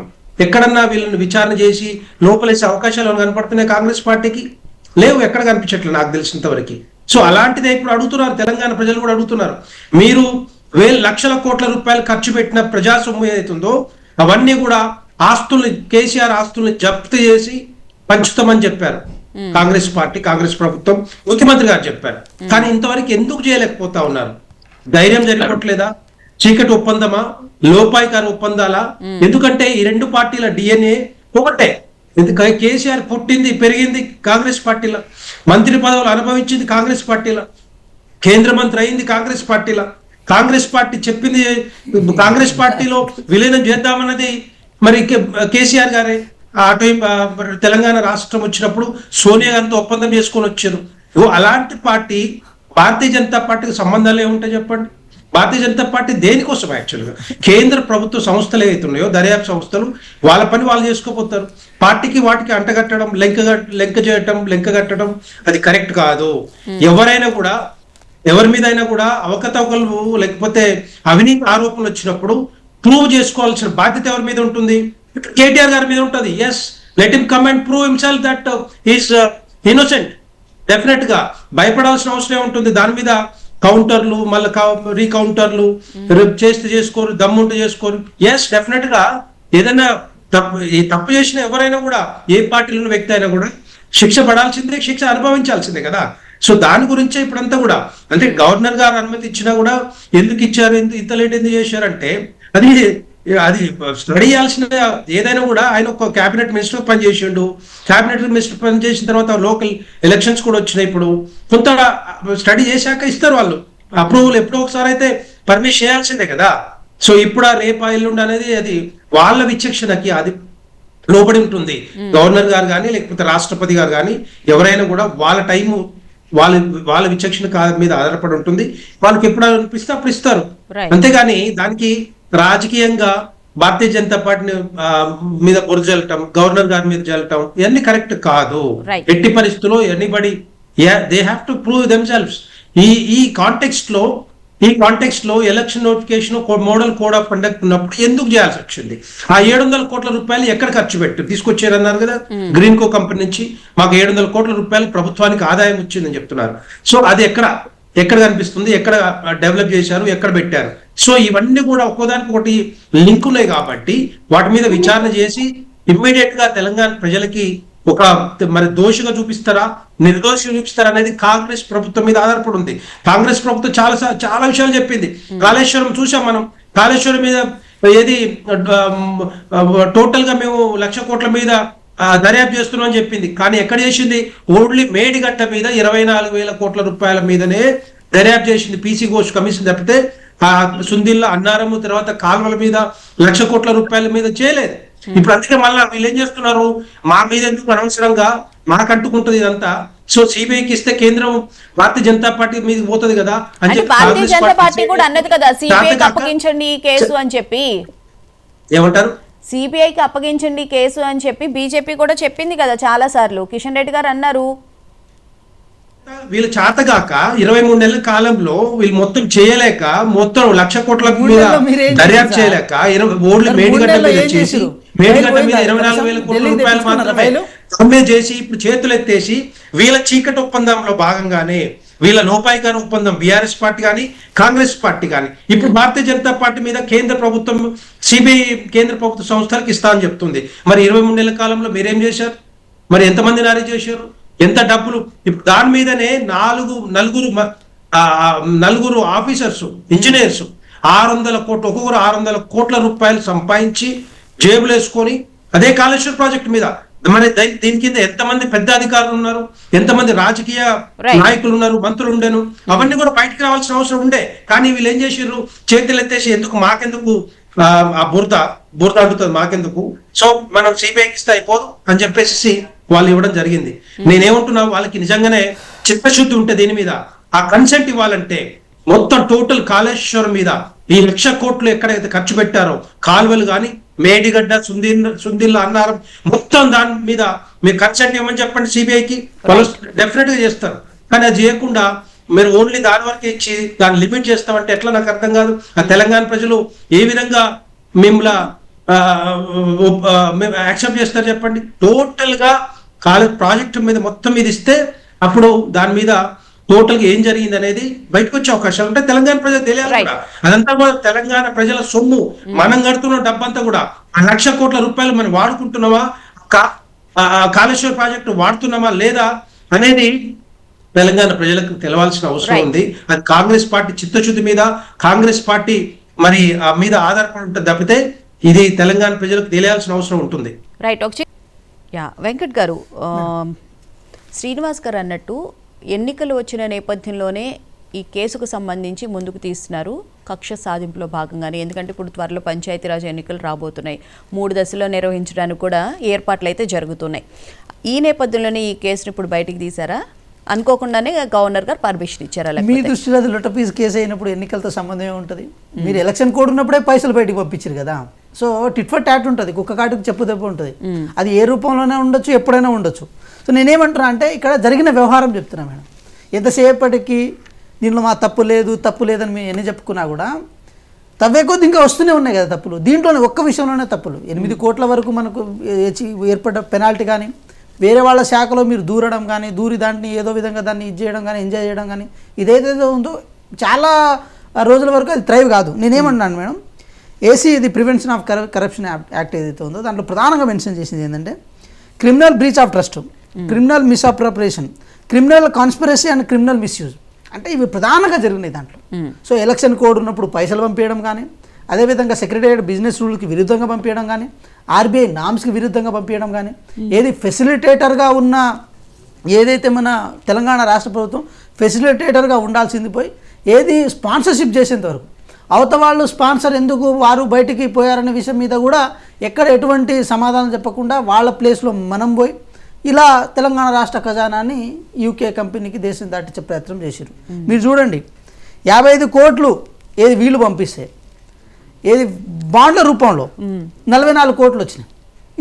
ఎక్కడన్నా వీళ్ళని విచారణ చేసి లోపలేసే అవకాశాలు కనపడుతున్నాయి కాంగ్రెస్ పార్టీకి? లేవు, ఎక్కడ కనిపించట్లేదు నాకు తెలిసినంత వరకు. సో అలాంటిదే ఇప్పుడు అడుగుతున్నారు, తెలంగాణ ప్రజలు కూడా అడుగుతున్నారు. మీరు లక్షల కోట్ల రూపాయలు ఖర్చు పెట్టిన ప్రజా సొమ్ము ఏదైతుందో అవన్నీ కూడా ఆస్తుల్ని, కేసీఆర్ ఆస్తుల్ని జప్తు చేసి పంచుతామని చెప్పారు కాంగ్రెస్ పార్టీ, కాంగ్రెస్ ప్రభుత్వం, ముఖ్యమంత్రి గారు చెప్పారు. కానీ ఇంతవరకు ఎందుకు చేయలేకపోతా ఉన్నారు? ధైర్యం జరిగిపోవట్లేదా? చీకటి ఒప్పందమా, లోపాయికారి ఒప్పందాలా? ఎందుకంటే ఈ రెండు పార్టీల డిఎన్ఏ ఒకటే. ఎందుకంటే కేసీఆర్ పుట్టింది పెరిగింది కాంగ్రెస్ పార్టీలో, మంత్రి పదవులు అనుభవించింది కాంగ్రెస్ పార్టీలో, కేంద్ర మంత్రి అయింది కాంగ్రెస్ పార్టీలో. కాంగ్రెస్ పార్టీ చెప్పింది, కాంగ్రెస్ పార్టీలో విలీనం చేద్దామన్నది మరి కేసీఆర్ గారే. అటు తెలంగాణ రాష్ట్రం వచ్చినప్పుడు సోనియా గారితో ఒప్పందం చేసుకొని వచ్చారు. అలాంటి పార్టీ భారతీయ జనతా పార్టీకి సంబంధాలు ఏముంటాయి చెప్పండి? భారతీయ జనతా పార్టీ దేనికోసం యాక్చువల్గా? కేంద్ర ప్రభుత్వ సంస్థలు ఏవైతే ఉన్నాయో, దర్యాప్తు సంస్థలు, వాళ్ళ పని వాళ్ళు చేసుకోపోతారు. పార్టీకి వాటికి అంటగట్టడం, లెంక కట్టడం అది కరెక్ట్ కాదు. ఎవరైనా కూడా, ఎవరి మీద అయినా కూడా అవకతవకలు లేకపోతే అవినీతి ఆరోపణలు వచ్చినప్పుడు ప్రూవ్ చేసుకోవాల్సిన బాధ్యత ఎవరి మీద ఉంటుంది? కేటీఆర్ గారి మీద ఉంటుంది. Yes, let him come and prove himself that is innocent. Definite గా భయపడాల్సిన అవసరం ఉంటుంది. దాని మీద కౌంటర్లు, మళ్ళీ రీకౌంటర్లు చేస్తే చేసుకోరు, దమ్ముంటే చేసుకోరు. ఎస్, డెఫినెట్ గా ఏదైనా తప్పు చేసిన ఎవరైనా కూడా, ఏ పార్టీలో ఉన్న వ్యక్తి అయినా కూడా శిక్ష పడాల్సిందే, శిక్ష అనుభవించాల్సిందే కదా. సో దాని గురించే ఇప్పుడంతా కూడా, అంటే గవర్నర్ గారు అనుమతి ఇచ్చినా కూడా ఎందుకు ఇచ్చారు, ఇంత లేట్ ఎందుకు చేశారంటే అది స్టడీ చేయాల్సిన. ఏదైనా కూడా ఆయన ఒక క్యాబినెట్ మినిస్టర్ పనిచేసిండు, క్యాబినెట్ మినిస్టర్ పనిచేసిన తర్వాత లోకల్ ఎలక్షన్స్ కూడా వచ్చినాయి. ఇప్పుడు కొంత స్టడీ చేశాక ఇస్తారు వాళ్ళు అప్రూవల్. ఎప్పుడో ఒకసారి అయితే పర్మిషన్ చేయాల్సిందే కదా. సో ఇప్పుడు రేపు ఎల్లుండి అనేది అది వాళ్ళ విచక్షణకి అది లోబడి ఉంటుంది. గవర్నర్ గారు కానీ లేకపోతే రాష్ట్రపతి గారు కానీ ఎవరైనా కూడా వాళ్ళ టైము, వాళ్ళ విచక్షణ మీద ఆధారపడి ఉంటుంది. వాళ్ళకి ఎప్పుడు అనిపిస్తే అప్పుడు ఇస్తారు. అంతేగాని దానికి రాజకీయంగా భారతీయ జనతా పార్టీ మీద బురద జల్లటం, గవర్నర్ గారి మీద జల్లటం, ఇవన్నీ కరెక్ట్ కాదు. ఎట్టి పరిస్థితుల్లో anybody they have to prove themselves. ఈ కాంటెక్స్ట్ లో election notification model code of conduct ఉన్నప్పుడు ఎందుకు చేయాల్సి వచ్చింది? ఆ 700 కోట్ల రూపాయలు ఎక్కడ ఖర్చు పెట్టి తీసుకొచ్చారన్నారు కదా గ్రీన్ కో కంపెనీ నుంచి. మాకు 700 కోట్ల రూపాయలు ప్రభుత్వానికి ఆదాయం వచ్చిందని చెప్తున్నారు. సో అది ఎక్కడ కనిపిస్తుంది, ఎక్కడ డెవలప్ చేశారు, ఎక్కడ పెట్టారు? సో ఇవన్నీ కూడా ఒక్కోదానికి ఒకటి లింక్ ఉన్నాయి కాబట్టి వాటి మీద విచారణ చేసి ఇమ్మీడియట్ గా తెలంగాణ ప్రజలకి ఒక మరి దోషిగా చూపిస్తారా, నిర్దోషిగా చూపిస్తారా అనేది కాంగ్రెస్ ప్రభుత్వం మీద ఆధారపడి ఉంది. కాంగ్రెస్ ప్రభుత్వం చాలా విషయాలు చెప్పింది. కాళేశ్వరం చూసాం మనం. కాళేశ్వరం మీద ఏది టోటల్ గా మేము 1,00,000 కోట్ల మీద దర్యాప్తు చేస్తున్నాం అని చెప్పింది. కానీ ఎక్కడ చేసింది? ఓన్లీ మేడిగట్ట మీద 24,000 కోట్ల రూపాయల మీదనే దర్యాప్తు చేసింది పీసీ ఘోష్ కమిషన్. తప్పితే సుందిల్లా, అన్నారము, తర్వాత కాలువల మీద 1,00,000 కోట్ల రూపాయల మీద చేయలేదు. ఇప్పుడు అందుకే మళ్ళీ వీళ్ళు ఏం చేస్తున్నారు, మా మీద ఎందుకు అనవసరంగా మనకు అంటుకుంటుంది ఇదంతా. సో సిబిఐకి ఇస్తే కేంద్రం భారతీయ జనతా పార్టీ మీద పోతుంది కదా అని చెప్పి భారతీయ జనతా పార్టీ కూడా అన్నది కదా సిబిఐకి అప్పగించండి కేసు అని చెప్పి. ఏమంటారు? సిబిఐకి అప్పగించండి కేసు అని చెప్పి బీజేపీ కూడా చెప్పింది కదా చాలా సార్లు. కిషన్ రెడ్డి గారు అన్నారు. వీళ్ళు చేతగాక 23 నెలల కాలంలో వీళ్ళు మొత్తం చేయలేక, మొత్తం 1,00,000 కోట్ల మీద దర్యాప్తు చేయలేక, ఓన్లీ మేడిగడ్డ మీద చేసి, మేడిగడ్డ మీద 24,000 కోట్ల రూపాయలు మాత్రమే చేసి ఇప్పుడు చేతులు ఎత్తేసి వీళ్ళ చీకటి ఒప్పందంలో భాగంగానే వీళ్ళ లోపాయికారి ఒప్పందం బీఆర్ఎస్ పార్టీ కానీ కాంగ్రెస్ పార్టీ కానీ ఇప్పుడు భారతీయ జనతా పార్టీ మీద కేంద్ర ప్రభుత్వం సిబిఐ కేంద్ర ప్రభుత్వ సంస్థలకు ఇస్తా అని చెప్తుంది. మరి 23 నెలల కాలంలో మీరేం చేశారు? మరి ఎంతమందిని అరెస్ట్ చేశారు? ఎంత డబ్బులు? ఇప్పుడు దాని మీదనే నలుగురు ఆఫీసర్స్, ఇంజనీర్స్ 600 కోట్లు, ఒక్కొక్కరు 600 కోట్ల రూపాయలు సంపాదించి జేబులు వేసుకొని అదే కాళేశ్వర ప్రాజెక్టు మీద. మరి దీని కింద ఎంతమంది పెద్ద అధికారులు ఉన్నారు, ఎంతమంది రాజకీయ నాయకులు ఉన్నారు, మంత్రులు ఉండేను, అవన్నీ కూడా బయటకు రావాల్సిన అవసరం ఉండే. కానీ వీళ్ళు ఏం చేసారు? చేతులు ఎత్తేసి మాకెందుకు ఆ బురద అంటుతుంది, మాకెందుకు, సో మనం సిబిఐకి ఇస్తే అయిపోదు అని చెప్పేసి వాళ్ళు ఇవ్వడం జరిగింది. నేనేమంటున్నా, వాళ్ళకి నిజంగానే చిత్తశుద్ధి ఉంటే దీని మీద ఆ కన్సెంట్ ఇవ్వాలంటే మొత్తం టోటల్ కాళేశ్వరం మీద ఈ 1,00,000 కోట్లు ఎక్కడైతే ఖర్చు పెట్టారో, కాలువలు కానీ, మేడిగడ్డ, సుందిల్ల అన్నారం, మొత్తం దాని మీద మీరు కన్సర్న్ ఇవ్వమని చెప్పండి సిబిఐకి, వాళ్ళు డెఫినెట్ గా చేస్తారు. కానీ అది చేయకుండా మీరు ఓన్లీ దాని వరకే ఇచ్చి దాన్ని లిమిట్ చేస్తామంటే ఎట్లా నాకు అర్థం కాదు. ఆ తెలంగాణ ప్రజలు ఏ విధంగా మిమ్మల్ని యాక్సెప్ట్ చేస్తారు చెప్పండి. టోటల్ గా ప్రాజెక్టు మీద మొత్తం మీద ఇస్తే అప్పుడు దాని మీద టోటల్ గా ఏం జరిగింది అనేది బయటకు వచ్చే అవకాశాలు ఉంటాయి. తెలంగాణ ప్రజలు తెలియాలి కూడా. అదంతా కూడా తెలంగాణ ప్రజల సొమ్ము, మనం కడుతున్న డబ్బంతా కూడా 1,00,000 కోట్ల రూపాయలు మనం వాడుకుంటున్నామా, కాళేశ్వర ప్రాజెక్టు వాడుతున్నామా లేదా అనేది తెలంగాణ ప్రజలకు తెలవాల్సిన అవసరం ఉంది. అది కాంగ్రెస్ పార్టీ చిత్తశుద్ధి మీద, కాంగ్రెస్ పార్టీ మరి మీద ఆధారపడి ఉంటుంది తప్పితే ఇది తెలంగాణ ప్రజలకు తెలియాల్సిన అవసరం ఉంటుంది. రైట్. వెంకట్ గారు, శ్రీనివాస్ గారు అన్నట్టు ఎన్నికలు వచ్చిన నేపథ్యంలోనే ఈ కేసుకు సంబంధించి ముందుకు తీస్తున్నారు కక్ష సాధింపులో భాగంగానే. ఎందుకంటే ఇప్పుడు త్వరలో పంచాయతీరాజ్ ఎన్నికలు రాబోతున్నాయి. 3 దశల్లో నిర్వహించడానికి కూడా ఏర్పాట్లు అయితే జరుగుతున్నాయి. ఈ నేపథ్యంలోనే ఈ కేసును ఇప్పుడు బయటికి తీశారా? అనుకోకుండానే గవర్నర్ గారు పర్మిషన్ ఇచ్చారా? మీ దృష్టిలో అది లొట్టపీస్ కేసు అయినప్పుడు ఎన్నికలతో సంబంధం ఉంటుంది. మీరు ఎలక్షన్ కోడ్ ఉన్నప్పుడే పైసలు బయటకు పంపించారు కదా. సో టిట్ ఫర్ టాట్ ఉంటుంది, కుక్క కాటుకు చెప్పు దెబ్బ ఉంటుంది. అది ఏ రూపంలోనే ఉండొచ్చు, ఎప్పుడైనా ఉండొచ్చు. సో నేనేమంటున్నా అంటే ఇక్కడ జరిగిన వ్యవహారం చెప్తున్నా మేడం. ఎంతసేపటికి దీంట్లో మా తప్పు లేదని మేము ఎన్ని చెప్పుకున్నా కూడా తవ్వే కొద్ది ఇంకా వస్తూనే ఉన్నాయి కదా తప్పులు. దీంట్లోనే ఒక్క విషయంలోనే తప్పులు. 8 కోట్ల వరకు మనకు ఏర్పడ్డ పెనాల్టీ కానీ, వేరే వాళ్ళ శాఖలో మీరు దూరడం కానీ, దూరి దాన్ని ఏదో విధంగా దాన్ని ఇది చేయడం కానీ, ఎంజాయ్ చేయడం కానీ, ఇదేదైతే ఉందో చాలా రోజుల వరకు అది థ్రైవ్ కాదు. నేనేమన్నాను మేడం, ఏసీ ఇది ప్రివెన్షన్ ఆఫ్ కరప్షన్ యాక్ట్ ఏదైతే ఉందో దాంట్లో ప్రధానంగా మెన్షన్ చేసింది ఏంటంటే criminal breach of trust, criminal misappropriation, criminal conspiracy and criminal misuse. అంటే ఇవి ప్రధానంగా జరిగినాయి దాంట్లో. సో ఎలక్షన్ కోడ్ ఉన్నప్పుడు పైసలు పంపించడం కానీ, అదేవిధంగా సెక్రటేరియట్ బిజినెస్ రూల్కి విరుద్ధంగా పంపించడం కానీ, ఆర్బీఐ నామ్స్కి విరుద్ధంగా పంపించడం కానీ, ఏది ఫెసిలిటేటర్గా ఉన్న ఏదైతే మన తెలంగాణ రాష్ట్ర ప్రభుత్వం ఫెసిలిటేటర్గా ఉండాల్సింది పోయి ఏది స్పాన్సర్షిప్ చేసేంతవరకు అవతవాళ్ళు స్పాన్సర్ ఎందుకు వారు బయటికి పోయారనే విషయం మీద కూడా ఎక్కడ ఎటువంటి సమాధానం చెప్పకుండా వాళ్ళ ప్లేస్లో మనం పోయి ఇలా తెలంగాణ రాష్ట్ర ఖజానాన్ని యూకే కంపెనీకి దేశం దాటించే ప్రయత్నం చేశారు. మీరు చూడండి, 55 కోట్లు ఏది వీళ్ళు పంపిస్తే ఏది బాండ్ల రూపంలో 44 కోట్లు వచ్చినాయి.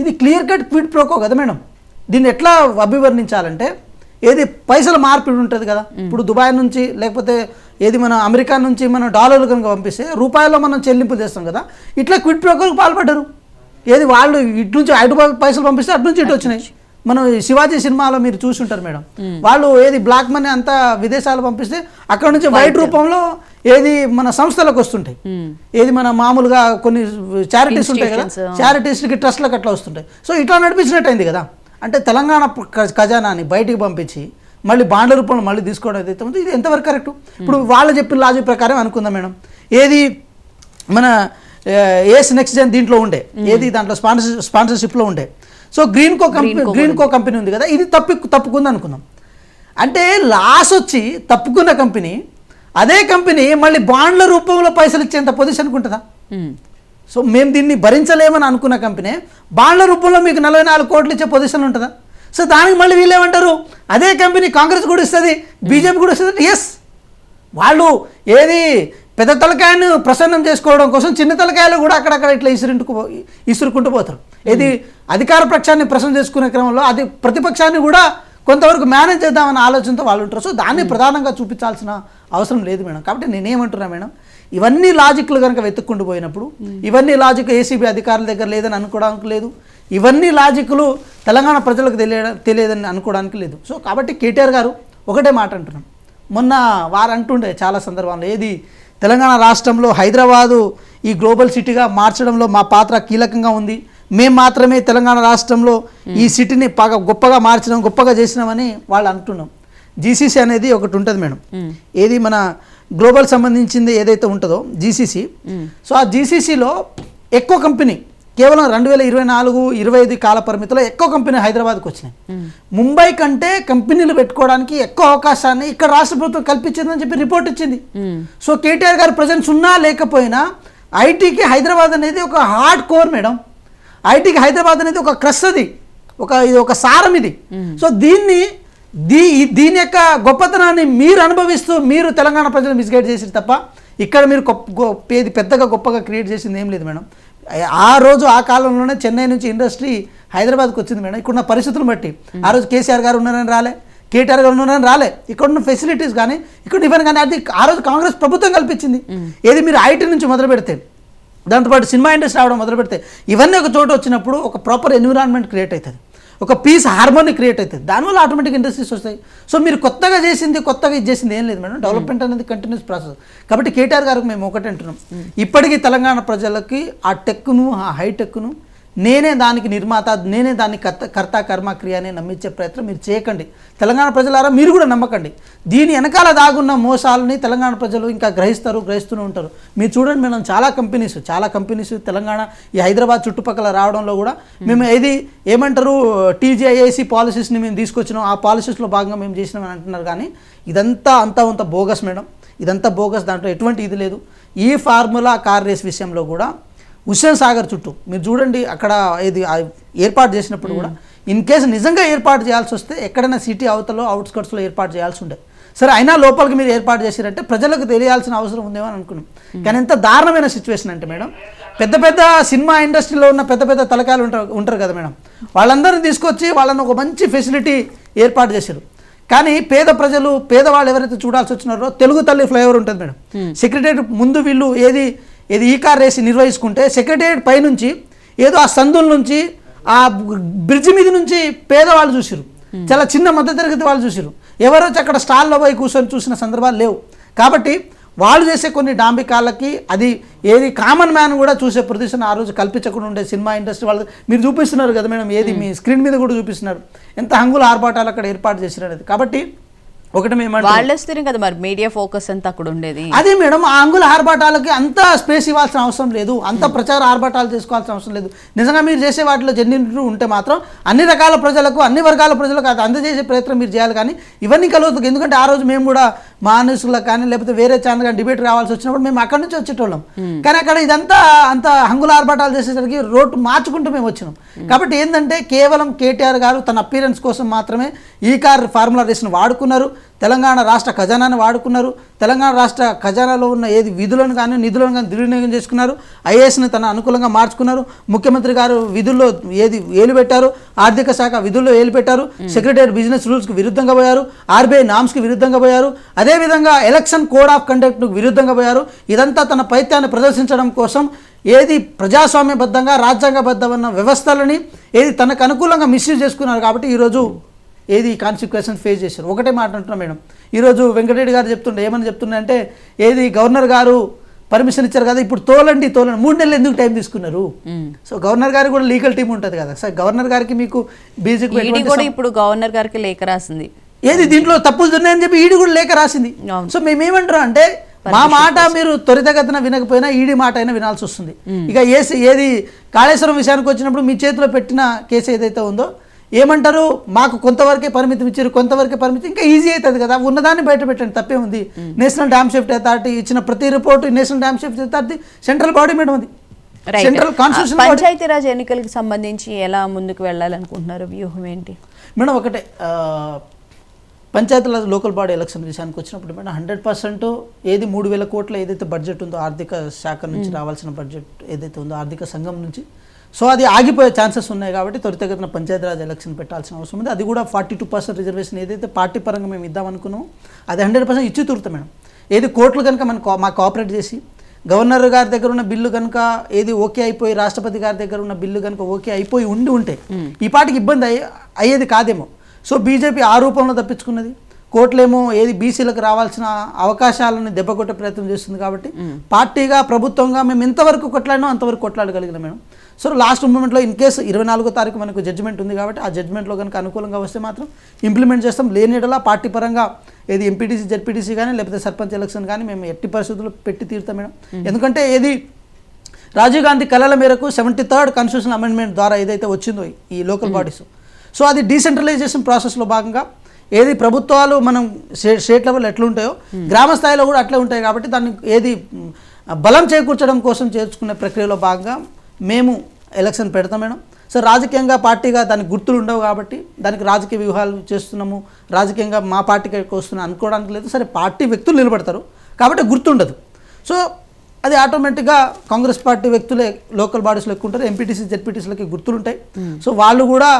ఇది క్లియర్ కట్ క్విడ్ ప్రోకో కదా మేడం. దీన్ని ఎట్లా అభివర్ణించాలంటే ఏది పైసల మార్పిడి ఉంటుంది కదా. ఇప్పుడు దుబాయ్ నుంచి లేకపోతే ఏది మన అమెరికా నుంచి మనం డాలర్లు కనుక పంపిస్తే రూపాయల్లో మనం చెల్లింపు చేస్తాం కదా. ఇట్లా క్విడ్ ప్రోకోకి పాల్పడ్డారు. ఏది వాళ్ళు ఇటు నుంచి అటు పైసలు పంపిస్తే అటు నుంచి ఇటు వచ్చినాయి. మనం శివాజీ సినిమాలో మీరు చూసుంటారు మేడం, వాళ్ళు ఏది బ్లాక్ మనీ అంతా విదేశాలు పంపిస్తే అక్కడ నుంచి వైట్ రూపంలో ఏది మన సంస్థలకు వస్తుంటాయి. ఏది మన మామూలుగా కొన్ని చారిటీస్ ఉంటాయి కదా, చారిటీస్కి ట్రస్ట్లకు అట్లా వస్తుంటాయి. సో ఇట్లా నడిపించినట్టు అయింది కదా. అంటే తెలంగాణ ఖజానాన్ని బయటికి పంపించి మళ్ళీ బాండ్ల రూపంలో మళ్ళీ తీసుకోవడం ఏదైతే ఉందో ఇది ఎంతవరకు కరెక్ట్? ఇప్పుడు వాళ్ళు చెప్పిన లాజిక్ ప్రకారం అనుకుందాం మేడం, ఏది మన ఏస్ నెక్స్ట్ జన్ దీంట్లో ఉండే ఏది దాంట్లో స్పాన్సర్షిప్లో ఉండే. సో గ్రీన్కో కంపెనీ ఉంది కదా, ఇది తప్పుకుంది అనుకుందాం. అంటే లాస్ వచ్చి తప్పుకున్న కంపెనీ అదే కంపెనీ మళ్ళీ బాండ్ల రూపంలో పైసలు ఇచ్చేంత పొజిషన్ ఉంటుందా? సో మేము దీన్ని భరించలేమని అనుకున్న కంపెనీ బాండ్ల రూపంలో మీకు 44 కోట్లు ఇచ్చే పొజిషన్ ఉంటుందా? సో దానికి మళ్ళీ వీళ్ళు ఏమంటారు, అదే కంపెనీ కాంగ్రెస్ కూడా ఇస్తుంది, బీజేపీ కూడా ఇస్తుంది. ఎస్, వాళ్ళు ఏది పెద్ద తలకాయను ప్రసన్నం చేసుకోవడం కోసం చిన్న తలకాయలు కూడా అక్కడక్కడ ఇట్లా ఇసురుకుంటూ పోతారు. ఏది అధికార పక్షాన్ని ప్రసన్నం చేసుకునే క్రమంలో అది ప్రతిపక్షాన్ని కూడా కొంతవరకు మేనేజ్ చేద్దామన్న ఆలోచనతో వాళ్ళు ఉంటారు. సో దాన్ని ప్రధానంగా చూపించాల్సిన అవసరం లేదు మేడం. కాబట్టి నేనేమంటున్నా మేడం, ఇవన్నీ లాజిక్లు కనుక వెతుక్కుంటూ పోయినప్పుడు ఇవన్నీ లాజిక్ ఏసీబీ అధికారుల దగ్గర లేదని అనుకోవడానికి లేదు, ఇవన్నీ లాజిక్లు తెలంగాణ ప్రజలకు తెలియదని అనుకోవడానికి లేదు. సో కాబట్టి కేటీఆర్ గారు ఒకటే మాట అంటున్నాం, మొన్న వారు అంటుండే చాలా సందర్భాల్లో ఏది తెలంగాణ రాష్ట్రంలో హైదరాబాదు ఈ గ్లోబల్ సిటీగా మార్చడంలో మా పాత్ర కీలకంగా ఉంది, మేము మాత్రమే తెలంగాణ రాష్ట్రంలో ఈ సిటీని బాగా గొప్పగా మార్చడం గొప్పగా చేసినామని వాళ్ళు అంటున్నాం. జీసీసీ అనేది ఒకటి ఉంటుంది మేడం, ఏది మన గ్లోబల్ సంబంధించింది ఏదైతే ఉంటుందో జీసీసీ. సో ఆ జీసీసీలో ఎక్కువ కంపెనీ కేవలం 2024-25 కాల పరిమితిలో ఎక్కువ కంపెనీ హైదరాబాద్కి వచ్చినాయి. ముంబై కంటే కంపెనీలు పెట్టుకోవడానికి ఎక్కువ అవకాశాన్ని ఇక్కడ రాష్ట్ర ప్రభుత్వం కల్పించిందని చెప్పి రిపోర్ట్ ఇచ్చింది. సో కేటీఆర్ గారి ప్రజెన్స్ ఉన్నా లేకపోయినా ఐటీకి హైదరాబాద్ అనేది ఒక హార్డ్ కోర్ మేడం. ఐటీకి హైదరాబాద్ అనేది ఒక క్రష్, అది ఇది ఒక సారం ఇది. సో దీని యొక్క గొప్పతనాన్ని మీరు అనుభవిస్తూ మీరు తెలంగాణ ప్రజలు మిస్గైడ్ చేసి తప్ప ఇక్కడ మీరు ఏది పెద్దగా గొప్పగా క్రియేట్ చేసింది ఏం లేదు మేడం. ఆ రోజు ఆ కాలంలోనే చెన్నై నుంచి ఇండస్ట్రీ హైదరాబాద్కి వచ్చింది మేడం. ఇక్కడున్న పరిస్థితులను బట్టి ఆ రోజు కేసీఆర్ గారు ఉన్నారని రాలే, కేటీఆర్ గారు ఉన్నారని రాలే. ఇక్కడ ఉన్న ఫెసిలిటీస్ కానీ ఇక్కడ ఇవన్నీ కానీ అది ఆ రోజు కాంగ్రెస్ ప్రభుత్వం కల్పించింది. ఏది మీరు ఐటీ నుంచి మొదలు పెడితే, దాంతోపాటు సినిమా ఇండస్ట్రీ రావడం మొదలు పెడితే, ఇవన్నీ ఒక చోట వచ్చినప్పుడు ఒక ప్రాపర్ ఎన్విరాన్మెంట్ క్రియేట్ అవుతుంది, ఒక పీస్ హార్మోని క్రియేట్ అవుతుంది. దానివల్ల ఆటోమేటిక్ ఇండస్ట్రీస్ వస్తాయి. సో మీరు కొత్తగా ఇది చేసింది ఏం లేదు మేడం. డెవలప్మెంట్ అనేది కంటిన్యూస్ ప్రాసెస్. కాబట్టి కేటీఆర్ గారికి మేము ఒకటి అంటున్నాం, ఇప్పటికీ తెలంగాణ ప్రజలకి ఆ టెక్ను, ఆ హైటెక్ను నేనే దానికి నిర్మాత, నేనే దానికి కర్త కర్మ క్రియ అని నమ్మించే ప్రయత్నం మీరు చేయకండి. తెలంగాణ ప్రజలారా మీరు కూడా నమ్మకండి. దీని వెనకాల దాగున్న మోసాలని తెలంగాణ ప్రజలు ఇంకా గ్రహిస్తూనే ఉంటారు. మీరు చూడండి మేడం, చాలా కంపెనీస్ తెలంగాణ ఈ హైదరాబాద్ చుట్టుపక్కల రావడంలో కూడా మేము ఏమంటారు TGIAC పాలసీస్ని మేము తీసుకొచ్చినాం, ఆ పాలసీస్లో భాగంగా మేము చేసినామని అంటున్నారు. కానీ ఇదంతా అంత బోగస్ మేడం, ఇదంతా బోగస్. దాంట్లో ఎటువంటి ఇది లేదు. ఈ ఫార్ములా కార్ రేస్ విషయంలో కూడా హుస్సేన్ సాగర్ చుట్టూ మీరు చూడండి, అక్కడ ఏర్పాటు చేసినప్పుడు కూడా ఇన్ కేసు నిజంగా ఏర్పాటు చేయాల్సి వస్తే ఎక్కడైనా సిటీ అవతలో అవుట్స్కట్స్లో ఏర్పాటు చేయాల్సి ఉండే. సరే, అయినా లోపలికి మీరు ఏర్పాటు చేశారంటే ప్రజలకు తెలియాల్సిన అవసరం ఉందేమో అని అనుకున్నాం. కానీ ఎంత దారుణమైన సిచ్యువేషన్ అంటే మేడం, పెద్ద సినిమా ఇండస్ట్రీలో ఉన్న పెద్ద తలకాయలు ఉంటారు కదా మేడం, వాళ్ళందరినీ తీసుకొచ్చి వాళ్ళని ఒక మంచి ఫెసిలిటీ ఏర్పాటు చేశారు. కానీ పేదవాళ్ళు ఎవరైతే చూడాల్సి వచ్చినారో, తెలుగు తల్లి ఫ్లైఓవర్ ఉంటుంది మేడం, సెక్రటేరియట్ ముందు వీళ్ళు ఏది ఈ కార్ రేసి నిర్వహించుకుంటే సెక్రటేరియట్ పైనుంచి ఏదో ఆ సందుల నుంచి ఆ బ్రిడ్జ్ మీద నుంచి పేదవాళ్ళు చూసిరు, చాలా చిన్న మధ్యతరగతి వాళ్ళు చూసిరు. ఎవరైతే అక్కడ స్టాల్లో పోయి కూర్చొని చూసిన సందర్భాలు లేవు. కాబట్టి వాళ్ళు చేసే కొన్ని డాంబికాలకి అది కామన్ మ్యాన్ కూడా చూసే ప్రొడ్యూసర్ ఆ రోజు కల్పించకుండా ఉండే సినిమా ఇండస్ట్రీ వాళ్ళు మీరు చూపిస్తున్నారు కదా మేడం, మీ స్క్రీన్ మీద కూడా చూపిస్తున్నారు ఎంత హంగుల ఆర్భాటాలు అక్కడ ఏర్పాటు చేసినారు అనేది. కాబట్టి ఒకటి మేము వాళ్ళు వస్తేనే కదా మరి మీడియా ఫోకస్ అంతా అక్కడ ఉండేది. అదే మేడం, ఆ అంగుల ఆర్భాటాలకి అంత స్పేస్ ఇవ్వాల్సిన అవసరం లేదు, అంత ప్రచార ఆర్భాటాలు చేసుకోవాల్సిన అవసరం లేదు. నిజంగా మీరు చేసే వాటిలో జెన్యూనిటీ ఉంటే మాత్రం అన్ని రకాల ప్రజలకు, అన్ని వర్గాల ప్రజలకు అది అందజేసే ప్రయత్నం మీరు చేయాలి. కానీ ఇవన్నీ కలుగుతుంది. ఎందుకంటే ఆ రోజు మేము కూడా మా న్యూస్లకు కానీ లేకపోతే వేరే ఛానల్ కానీ డిబేట్ రావాల్సి వచ్చినప్పుడు మేము అక్కడి నుంచి వచ్చేటోళ్ళం. కానీ అక్కడ ఇదంతా అంత హంగుల ఆర్భాటాలు చేసేసరికి రోడ్డు మార్చుకుంటూ మేము వచ్చినాం. కాబట్టి ఏంటంటే కేవలం కేటీఆర్ గారు తన అపీరెన్స్ కోసం మాత్రమే ఈ కార్ ఫార్ములా రేస్ను వాడుకున్నారు, తెలంగాణ రాష్ట్ర ఖజానాను వాడుకున్నారు, తెలంగాణ రాష్ట్ర ఖజానాలో ఉన్న విధులను కానీ నిధులను కానీ దుర్వినియోగం చేసుకున్నారు, ఐఏఎస్ని తన అనుకూలంగా మార్చుకున్నారు, ముఖ్యమంత్రి గారు విధుల్లో ఏలు పెట్టారు, ఆర్థిక శాఖ విధుల్లో ఏలు పెట్టారు, సెక్రటరీ బిజినెస్ రూల్స్కి విరుద్ధంగా పోయారు, RBI నామ్స్కి విరుద్ధంగా పోయారు, అదేవిధంగా ఎలక్షన్ కోడ్ ఆఫ్ కండక్ట్కు విరుద్ధంగా పోయారు. ఇదంతా తన పైత్యాన్ని ప్రదర్శించడం కోసం ప్రజాస్వామ్యబద్ధంగా రాజ్యాంగబద్ధమైన వ్యవస్థలని తనకు అనుకూలంగా మిస్యూజ్ చేసుకున్నారు. కాబట్టి ఈరోజు కాన్సిక్వెన్సెస్ ఫేస్ చేశారు. ఒకటే మాట అంటున్నా మేడం, ఈరోజు వెంకటరెడ్డి గారు ఏమని చెప్తుండే అంటే గవర్నర్ గారు పర్మిషన్ ఇచ్చారు కదా, ఇప్పుడు తోలండి 3 నెలలు ఎందుకు టైం తీసుకున్నారు? సో గవర్నర్ గారికి కూడా లీగల్ టీం ఉంటుంది కదా సార్. గవర్నర్ గారికి మీకు బీజేపీ కూడా ఇప్పుడు గవర్నర్ గారికి లేఖ రాసింది, దీంట్లో తప్పులు ఉన్నాయని చెప్పి ఈడీ కూడా లేఖ రాసింది. సో మేమేమంటారు అంటే మా మాట మీరు త్వరితగతిన వినకపోయినా ఈడీ మాట అయినా వినాల్సి వస్తుంది. ఇక కాళేశ్వరం విషయానికి వచ్చినప్పుడు మీ చేతిలో పెట్టిన కేసు ఏదైతే ఉందో ఏమంటారు, మాకు కొంతవరకే పరిమితం ఇచ్చారు, కొంతవరకే పరిమితి, ఇంకా ఈజీ అవుతుంది కదా, ఉన్నదాన్ని బయట పెట్టండి, తప్పే ఉంది. నేషనల్ డ్యామ్ సేఫ్టీ అథారిటీ ఇచ్చిన ప్రతి report national dam safety authority central body madam, అది సెంట్రల్ కాన్స్టిట్యూషన్. పంచాయతీరాజ్ ఎన్నికలకు సంబంధించి ఎలా ముందుకు వెళ్ళాలనుకుంటున్నారు, వ్యూహం ఏంటి మేడం? ఒకటే పంచాయతీరాజ్ లోకల్ బాడీ ఎలక్షన్ విషయానికి వచ్చినప్పుడు మేడం 100% 3,000 కోట్ల ఏదైతే బడ్జెట్ ఉందో ఆర్థిక శాఖ నుంచి రావాల్సిన బడ్జెట్ ఏదైతే ఉందో ఆర్థిక సంఘం నుంచి, సో అది ఆగిపోయే ఛాన్సెస్ ఉన్నాయి. కాబట్టి త్వరితగతిన పంచాయతీరాజ్ ఎలక్షన్ పెట్టాల్సిన అవసరం ఉంది. అది కూడా 42% రిజర్వేషన్ ఏదైతే పార్టీ పరంగా మేము ఇద్దామనుకున్నామో అది 100% ఇచ్చి తీరుతాం మేడం. కోర్టులు కనుక మాకు కోఆపరేట్ చేసి గవర్నర్ గారి దగ్గర ఉన్న బిల్లు కనుక ఓకే అయిపోయి, రాష్ట్రపతి గారి దగ్గర ఉన్న బిల్లు కనుక ఓకే అయిపోయి ఉంటే ఈ పార్టీకి ఇబ్బంది అయ్యేది కాదేమో. సో బీజేపీ ఆ రూపంలో తప్పించుకున్నది, కోర్టులేమో బీసీలకు రావాల్సిన అవకాశాలను దెబ్బకొట్టే ప్రయత్నం చేస్తుంది. కాబట్టి పార్టీగా ప్రభుత్వంగా మేము ఎంతవరకు కొట్లాడినో అంతవరకు కొట్లాడగలిగినాం మేడం. సో లాస్ట్ మూమెంట్లో ఇన్ కేసు 24వ తారీఖు మనకు జడ్జిమెంట్ ఉంది కాబట్టి ఆ జడ్జిమెంట్లో కనుక అనుకూలంగా వస్తే మాత్రం ఇంప్లిమెంట్ చేస్తాం. లేనిడలా పార్టీ పరంగా ఎంపీటీసీ జెడ్పీటీసీ కానీ లేకపోతే సర్పంచ్ ఎలక్షన్ కానీ మేము ఎట్టి పరిస్థితుల్లో పెట్టి తీరుతాం మేడం. ఎందుకంటే రాజీవ్ గాంధీ కళల మేరకు 73rd కాన్స్టిట్యూషన్ అమెండ్మెంట్ ద్వారా ఏదైతే వచ్చిందో ఈ లోకల్ బాడీస్, సో అది డీసెంట్రలైజేషన్ ప్రాసెస్లో భాగంగా ప్రభుత్వాలు మనం స్టేట్ లెవెల్ ఎట్లా ఉంటాయో గ్రామ స్థాయిలో కూడా అట్లే ఉంటాయి. కాబట్టి దాన్ని బలం చేకూర్చడం కోసం చేర్చుకునే ప్రక్రియలో భాగంగా మేము ఎలక్షన్ పెడతాం మేడం. సో రాజకీయంగా పార్టీగా దానికి గుర్తులు ఉండవు కాబట్టి దానికి రాజకీయ వ్యూహాలు చేస్తున్నాము, రాజకీయంగా మా పార్టీకి వస్తున్నాం అనుకోవడానికి లేదు. సరే, పార్టీ వ్యక్తులు నిలబడతారు కాబట్టి గుర్తుండదు. సో అది ఆటోమేటిక్గా కాంగ్రెస్ పార్టీ వ్యక్తులే లోకల్ బాడీస్లో ఎక్కువ ఉంటారు, ఎంపీటీసీ జెడ్పీటీసీలకి గుర్తులు ఉంటాయి. సో వాళ్ళు కూడా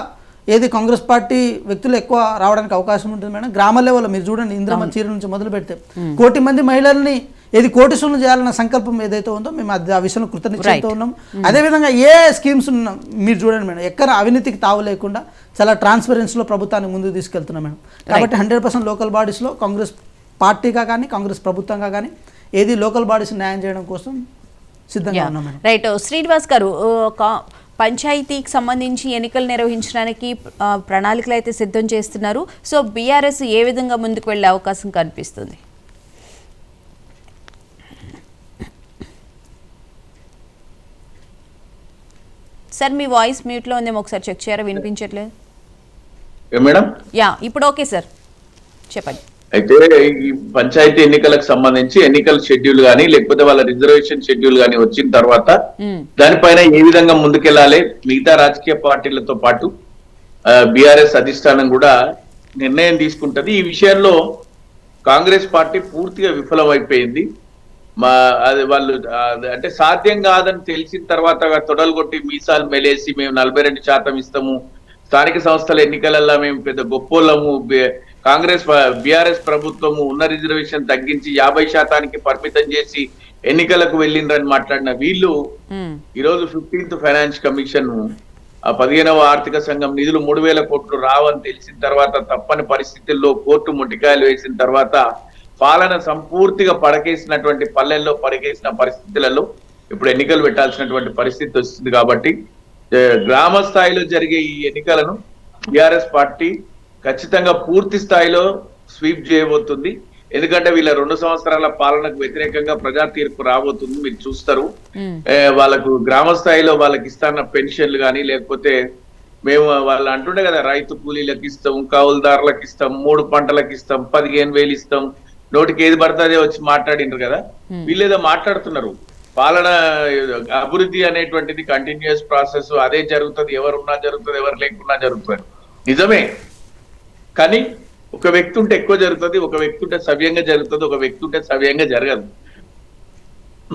ఏది కాంగ్రెస్ పార్టీ వ్యక్తులు ఎక్కువ రావడానికి అవకాశం ఉంటుంది మేడం. గ్రామ లెవెల్లో మీరు చూడండి, ఇంద్రమ్మ చీర నుంచి మొదలు పెడితే 1 కోటి మంది మహిళల్ని ఏది కోటీశ్వరులు చేయాలన్న సంకల్పం ఏదైతే ఉందో మేము ఆ విషయంలో కృతనిశ్చయంతో ఉన్నాం. అదేవిధంగా ఏ స్కీమ్స్ మీరు చూడండి మేడం, ఎక్కడ అవినీతికి తావు లేకుండా చాలా ట్రాన్స్పరెన్సీలో ప్రభుత్వాన్ని ముందుకు తీసుకెళ్తున్నాం మేడం. కాబట్టి 100% లోకల్ బాడీస్లో కాంగ్రెస్ పార్టీగా కానీ కాంగ్రెస్ ప్రభుత్వంగా కానీ ఏది లోకల్ బాడీస్ న్యాయం చేయడం కోసం సిద్ధంగా ఉన్నాం మేడం. రైట్. శ్రీనివాస్ గారు, పంచాయతీకి సంబంధించి ఎన్నికలు నిర్వహించడానికి ప్రణాళికలు అయితే సిద్ధం చేస్తున్నారు. సో బీఆర్ఎస్ ఏ విధంగా ముందుకు వెళ్ళే అవకాశం కనిపిస్తుంది? సార్ మీ వాయిస్ మ్యూట్లో ఉందేమో, ఒకసారి చెక్ చేయరా, వినిపించట్లేదు. మేడం యా, ఇప్పుడు ఓకే సార్, చెప్పండి. అయితే ఈ పంచాయతీ ఎన్నికలకు సంబంధించి ఎన్నికల షెడ్యూల్ గానీ లేకపోతే వాళ్ళ రిజర్వేషన్ షెడ్యూల్ గానీ వచ్చిన తర్వాత దానిపైన ఏ విధంగా ముందుకెళ్లాలి, మిగతా రాజకీయ పార్టీలతో పాటు బీఆర్ఎస్ అధిష్టానం కూడా నిర్ణయం తీసుకుంటది. ఈ విషయంలో కాంగ్రెస్ పార్టీ పూర్తిగా విఫలమైపోయింది. అది వాళ్ళు అంటే సాధ్యం కాదని తెలిసిన తర్వాత తొడలు కొట్టి మీసాలు మెలేసి మేము 42% ఇస్తాము, స్థానిక సంస్థల ఎన్నికలల్లో మేము పెద్ద గొప్పోళ్ళము, కాంగ్రెస్ బీఆర్ఎస్ ప్రభుత్వము ఉన్న రిజర్వేషన్ తగ్గించి 50% పరిమితం చేసి ఎన్నికలకు వెళ్ళిండ్రని మాట్లాడిన వీళ్ళు ఈరోజు 15th ఫైనాన్స్ కమిషన్ 15వ ఆర్థిక సంఘం నిధులు 3,000 కోట్లు రావని తెలిసిన తర్వాత తప్పని పరిస్థితుల్లో కోర్టు మొట్టికాయలు వేసిన తర్వాత పాలన సంపూర్తిగా పడకేసినటువంటి పల్లెల్లో పడకేసిన పరిస్థితులలో ఇప్పుడు ఎన్నికలు పెట్టాల్సినటువంటి పరిస్థితి వస్తుంది. కాబట్టి గ్రామ స్థాయిలో జరిగే ఈ ఎన్నికలను బీఆర్ఎస్ పార్టీ ఖచ్చితంగా పూర్తి స్థాయిలో స్వీప్ చేయబోతుంది. ఎందుకంటే వీళ్ళ 2 సంవత్సరాల పాలనకు వ్యతిరేకంగా ప్రజా తీర్పు రాబోతుంది, మీరు చూస్తారు. వాళ్ళకు గ్రామ స్థాయిలో వాళ్ళకి ఇస్తాన్న పెన్షన్లు కానీ లేకపోతే మేము వాళ్ళు అంటుండే కదా, రైతు కూలీలకు ఇస్తాం, కౌలుదారులకు ఇస్తాం, 3 పంటలకు ఇస్తాం, 15,000 ఇస్తాం, నోటికి ఏది పడుతుందే వచ్చి మాట్లాడిండ్రు కదా. వీళ్ళేదో మాట్లాడుతున్నారు. పాలన అభివృద్ధి అనేటువంటిది కంటిన్యూస్ ప్రాసెస్, అదే జరుగుతుంది, ఎవరున్నా జరుగుతుంది, ఎవరు లేకున్నా జరుగుతుంది, నిజమే. కానీ ఒక వ్యక్తి ఉంటే ఎక్కువ జరుగుతుంది, ఒక వ్యక్తి ఉంటే సవ్యంగా జరుగుతుంది, ఒక వ్యక్తి ఉంటే సవ్యంగా జరగదు.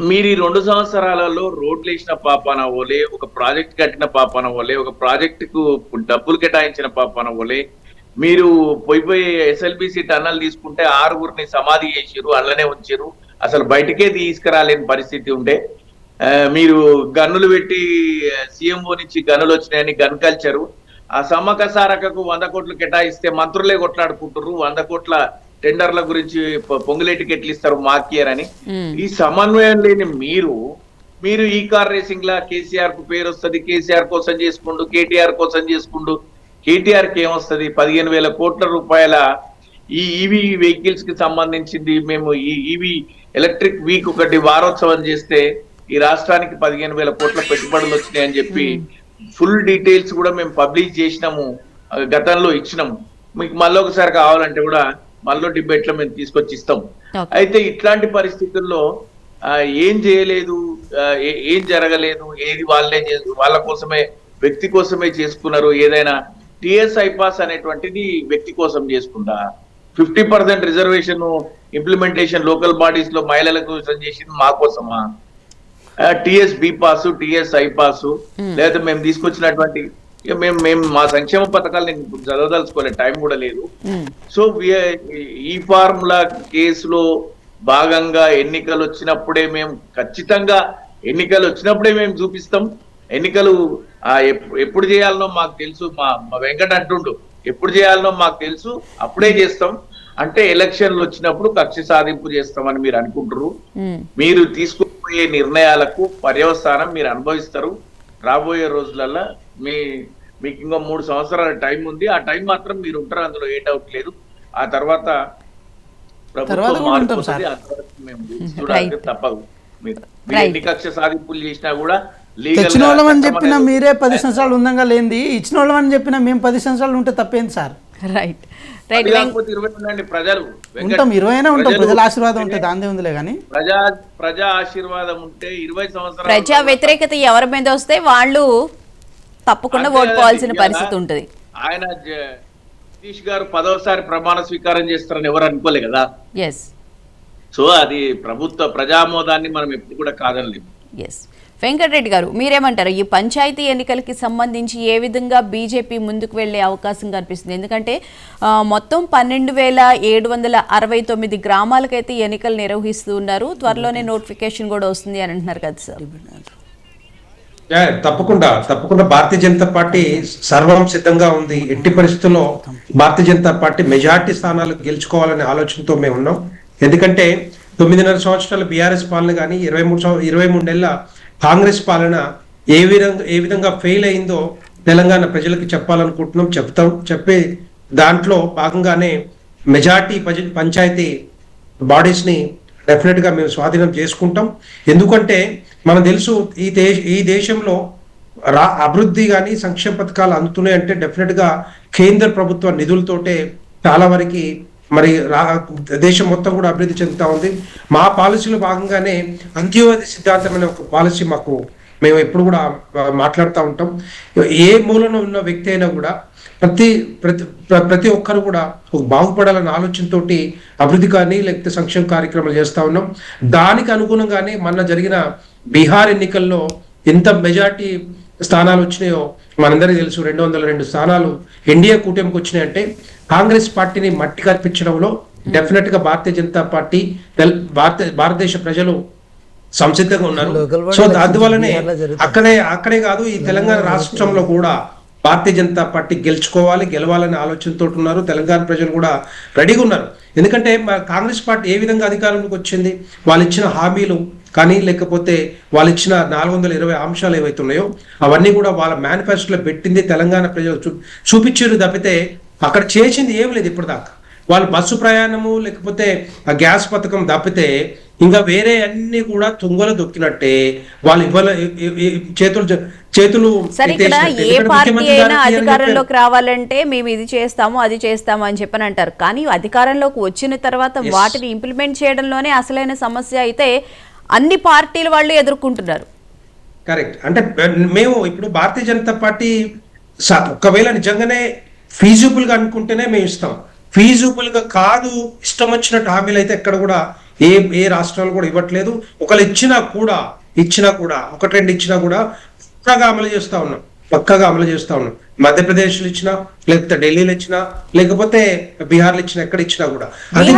మీరు ఈ 2 సంవత్సరాలలో రోడ్లు వేసిన పాపాన ఓలే, ఒక ప్రాజెక్ట్ కట్టిన పాపాన ఓలే, ఒక ప్రాజెక్టుకు డబ్బులు కేటాయించిన పాపాన ఓలే, మీరు పోయి ఎస్ఎల్బిసి టన్నల్ తీసుకుంటే 6గురిని సమాధి చేసిరు, అల్లనే ఉంచారు, అసలు బయటకే తీసుకురాలేని పరిస్థితి ఉంటే మీరు గన్నులు పెట్టి సీఎంఓ నుంచి గన్నులు వచ్చినాయని గన్ కల్చరు, ఆ సమ్మక సారకకు 100 కోట్లు కేటాయిస్తే మంత్రులే కొట్లాడుకుంటారు, 100 కోట్ల టెండర్ల గురించి పొంగులేటికి ఎట్లు ఇస్తారు మాకియర్ అని. ఈ సమన్వయం లేని మీరు ఈ కార్ రేసింగ్ లా కేసీఆర్ కు పేరు వస్తుంది, కేసీఆర్ కోసం చేసుకుంటూ కేటీఆర్ కోసం చేసుకుంటూ, కేటీఆర్ కి ఏమొస్తుంది 15,000 కోట్ల రూపాయల ఈ ఈవీ వెహికల్స్ కి సంబంధించింది. మేము ఈ ఈవీ ఎలక్ట్రిక్ వీక్ ఒకటి వారోత్సవం చేస్తే ఈ రాష్ట్రానికి 15,000 కోట్ల పెట్టుబడులు వచ్చినాయని చెప్పి ఫుల్ డీటెయిల్స్ కూడా మేము పబ్లిష్ చేసినాము, గతంలో ఇచ్చినాము. మీకు మళ్ళీ ఒకసారి కావాలంటే కూడా మళ్ళీ డిబేట్ లో మేము తీసుకొచ్చి ఇస్తాం. అయితే ఇట్లాంటి పరిస్థితుల్లో ఏం చేయలేదు, ఏం జరగలేదు, ఏది వాళ్ళ కోసమే వ్యక్తి కోసమే చేసుకున్నారు. ఏదైనా టిఎస్ ఐపాస్ అనేటువంటిది వ్యక్తి కోసం చేసుకుంటా, 50% రిజర్వేషన్ ఇంప్లిమెంటేషన్ లోకల్ బాడీస్ లో మహిళల కోసం చేసింది మా కోసమా? TS be pass, TS I pass, లేదా మేము తీసుకొచ్చినటువంటి మేము మా సంక్షేమ పథకాలు నేను చదవదలుచుకోలేదు, టైం కూడా లేదు. సో ఈ ఫార్ములా కేసులో భాగంగా ఎన్నికలు వచ్చినప్పుడే మేము ఖచ్చితంగా మేము చూపిస్తాం. ఎన్నికలు ఎప్పుడు చేయాలనో మాకు తెలుసు, మా వెంకట అంటుండు ఎప్పుడు చేయాలనో మాకు తెలుసు, అప్పుడే చేస్తాం. అంటే ఎలక్షన్లు వచ్చినప్పుడు కక్ష సాధింపు చేస్తామని మీరు అనుకుంటారు. మీరు తీసుకుపోయే నిర్ణయాలకు పర్యవసానం మీరు అనుభవిస్తారు. రాబోయే రోజులలో మీకు ఇంకో 3 సంవత్సరాల టైం ఉంది. ఆ టైం మాత్రం మీరు ఉంటారు, అందులో ఏ డౌట్ లేదు. ఆ తర్వాత ప్రభుత్వం మారుతుంది, ఆ తర్వాత మేము చూడాలి, తప్పదు. మీరు ఎన్ని కక్ష సాధింపులు చేసినా కూడా ఇచ్చిన వాళ్ళమని చెప్పినా మీరే 10 సంవత్సరాలు ఉందంగా లేనిది, ఇచ్చిన వాళ్ళమని చెప్పినా మేము 10 సంవత్సరాలు ఉంటే తప్పేంది సార్? రైట్. ప్రజలు ఉంటాం, 20 ఉంటాం, ప్రజల ఆశీర్వాదం ఉంటే దాందే ఉందిలే కానీ ప్రజా ఆశీర్వాదం ఉంటే 20 సంవత్సరాలు ప్రజా వ్యతిరేకత ఎవరి మీద వస్తే వాళ్ళు తప్పకుండా ఓటుకోవాల్సిన పరిస్థితి ఉంటుంది. ఆయన సతీష్ గారు 10వసారి ప్రమాణ స్వీకారం చేస్తారని ఎవరు అనుకోలే కదా. ఎస్, సో అది ప్రభుత్వ ప్రజామోదాన్ని మనం ఎప్పుడు కూడా కాదనలేము. ఎస్, వెంకటరెడ్డి గారు మీరేమంటారు? ఈ పంచాయతీ ఎన్నికలకి సంబంధించి ఏ విధంగా బీజేపీ ముందుకు వెళ్లే అవకాశం కనిపిస్తుంది? ఎందుకంటే మొత్తం 12,769 గ్రామాలకైతే ఎన్నికలు నిర్వహిస్తూ ఉన్నారు. త్వరలోనే నోటిఫికేషన్ కూడా వస్తుంది అని అంటున్నారు కదా సార్. తప్పకుండా భారతీయ జనతా పార్టీ సర్వం సిద్ధంగా ఉంది. ఎట్టి పరిస్థితుల్లో భారతీయ జనతా పార్టీ మెజార్టీ స్థానాలు గెలుచుకోవాలనే ఆలోచనతో మేము ఉన్నాం. ఎందుకంటే 9.5 సంవత్సరాల బీఆర్ఎస్ పాలన కానీ 23 నెలల కాంగ్రెస్ పాలన ఏ విధంగా ఫెయిల్ అయిందో తెలంగాణ ప్రజలకు చెప్పాలనుకుంటున్నాం, చెప్పే దాంట్లో భాగంగానే మెజార్టీ పంచాయతీ బాడీస్ ని డెఫినెట్ గా మేము స్వాధీనం చేసుకుంటాం. ఎందుకంటే మనం తెలుసు ఈ దేశంలో అభివృద్ధి కానీ సంక్షేమ పథకాలు అందుతున్నాయి అంటే డెఫినెట్ గా కేంద్ర ప్రభుత్వ నిధులతోటే చాలా వరకు మరి దేశం మొత్తం కూడా అభివృద్ధి చెందుతా ఉంది. మా పాలసీలో భాగంగానే అంత్యోదయ సిద్ధాంతమైన ఒక పాలసీ మేము ఎప్పుడు కూడా మాట్లాడుతూ ఉంటాం. ఏ మూలన ఉన్న వ్యక్తి అయినా కూడా ప్రతి ఒక్కరు కూడా బాగుపడాలన్న ఆలోచనతోటి అభివృద్ధి కానీ లేకపోతే సంక్షేమ కార్యక్రమాలు చేస్తా ఉన్నాం. దానికి అనుగుణంగానే మొన్న జరిగిన బీహార్ ఎన్నికల్లో ఎంత మెజార్టీ స్థానాలు వచ్చినాయో మనందరికీ తెలుసు. 202 స్థానాలు ఎన్డీఏ కూటమికి వచ్చినాయంటే కాంగ్రెస్ పార్టీని మట్టి కల్పించడంలో డెఫినెట్ గా భారతీయ జనతా పార్టీ భారతదేశ ప్రజలు సంసిద్ధంగా ఉన్నారు. సో అందువల్లనే అక్కడే కాదు ఈ తెలంగాణ రాష్ట్రంలో కూడా భారతీయ జనతా పార్టీ గెలవాలనే ఆలోచనతో ఉన్నారు. తెలంగాణ ప్రజలు కూడా రెడీగా ఉన్నారు. ఎందుకంటే కాంగ్రెస్ పార్టీ ఏ విధంగా అధికారంలోకి వచ్చింది, వాళ్ళు ఇచ్చిన హామీలు కానీ లేకపోతే వాళ్ళు ఇచ్చిన 420 అంశాలు ఏవైతే ఉన్నాయో అవన్నీ కూడా వాళ్ళ మేనిఫెస్టోలో పెట్టింది తెలంగాణ ప్రజలు చూపించారు తప్పితే అక్కడ చేసింది ఏం లేదు ఇప్పటిదాకా. వాళ్ళు బస్సు ప్రయాణము లేకపోతే ఆ గ్యాస్ పథకం తప్పితే ఇంకా వేరే అన్ని కూడా తుంగలు దొక్కినట్టే వాళ్ళు చేతులు సరే. ఇక్కడ ఏ పార్టీ అయినా అధికారంలోకి రావాలంటే మేము ఇది చేస్తాము అది చేస్తాము అని చెప్పని అంటారు. కానీ అధికారంలోకి వచ్చిన తర్వాత వాటిని ఇంప్లిమెంట్ చేయడంలోనే అసలైన సమస్య అయితే అన్ని పార్టీల వాళ్ళు ఎదుర్కొంటున్నారు. కరెక్ట్. అంటే మేము ఇప్పుడు భారతీయ జనతా పార్టీ ఒకవేళ నిజంగానే ఫీజిబుల్ గా అనుకుంటేనే మేము ఇస్తాం. ఫీజిబుల్ గా కాదు ఇష్టం వచ్చినట్టు హామీలు అయితే ఎక్కడ కూడా ఏ రాష్ట్రాలు కూడా ఇవ్వట్లేదు. ఒకళ్ళు ఇచ్చినా కూడా 1-2 ఇచ్చినా కూడా పక్కాగా అమలు చేస్తా ఉన్నాం. మధ్యప్రదేశ్లో ఇచ్చినా లేకపోతే ఢిల్లీలో ఇచ్చినా లేకపోతే బీహార్లో ఇచ్చినా ఎక్కడ ఇచ్చినా కూడా అది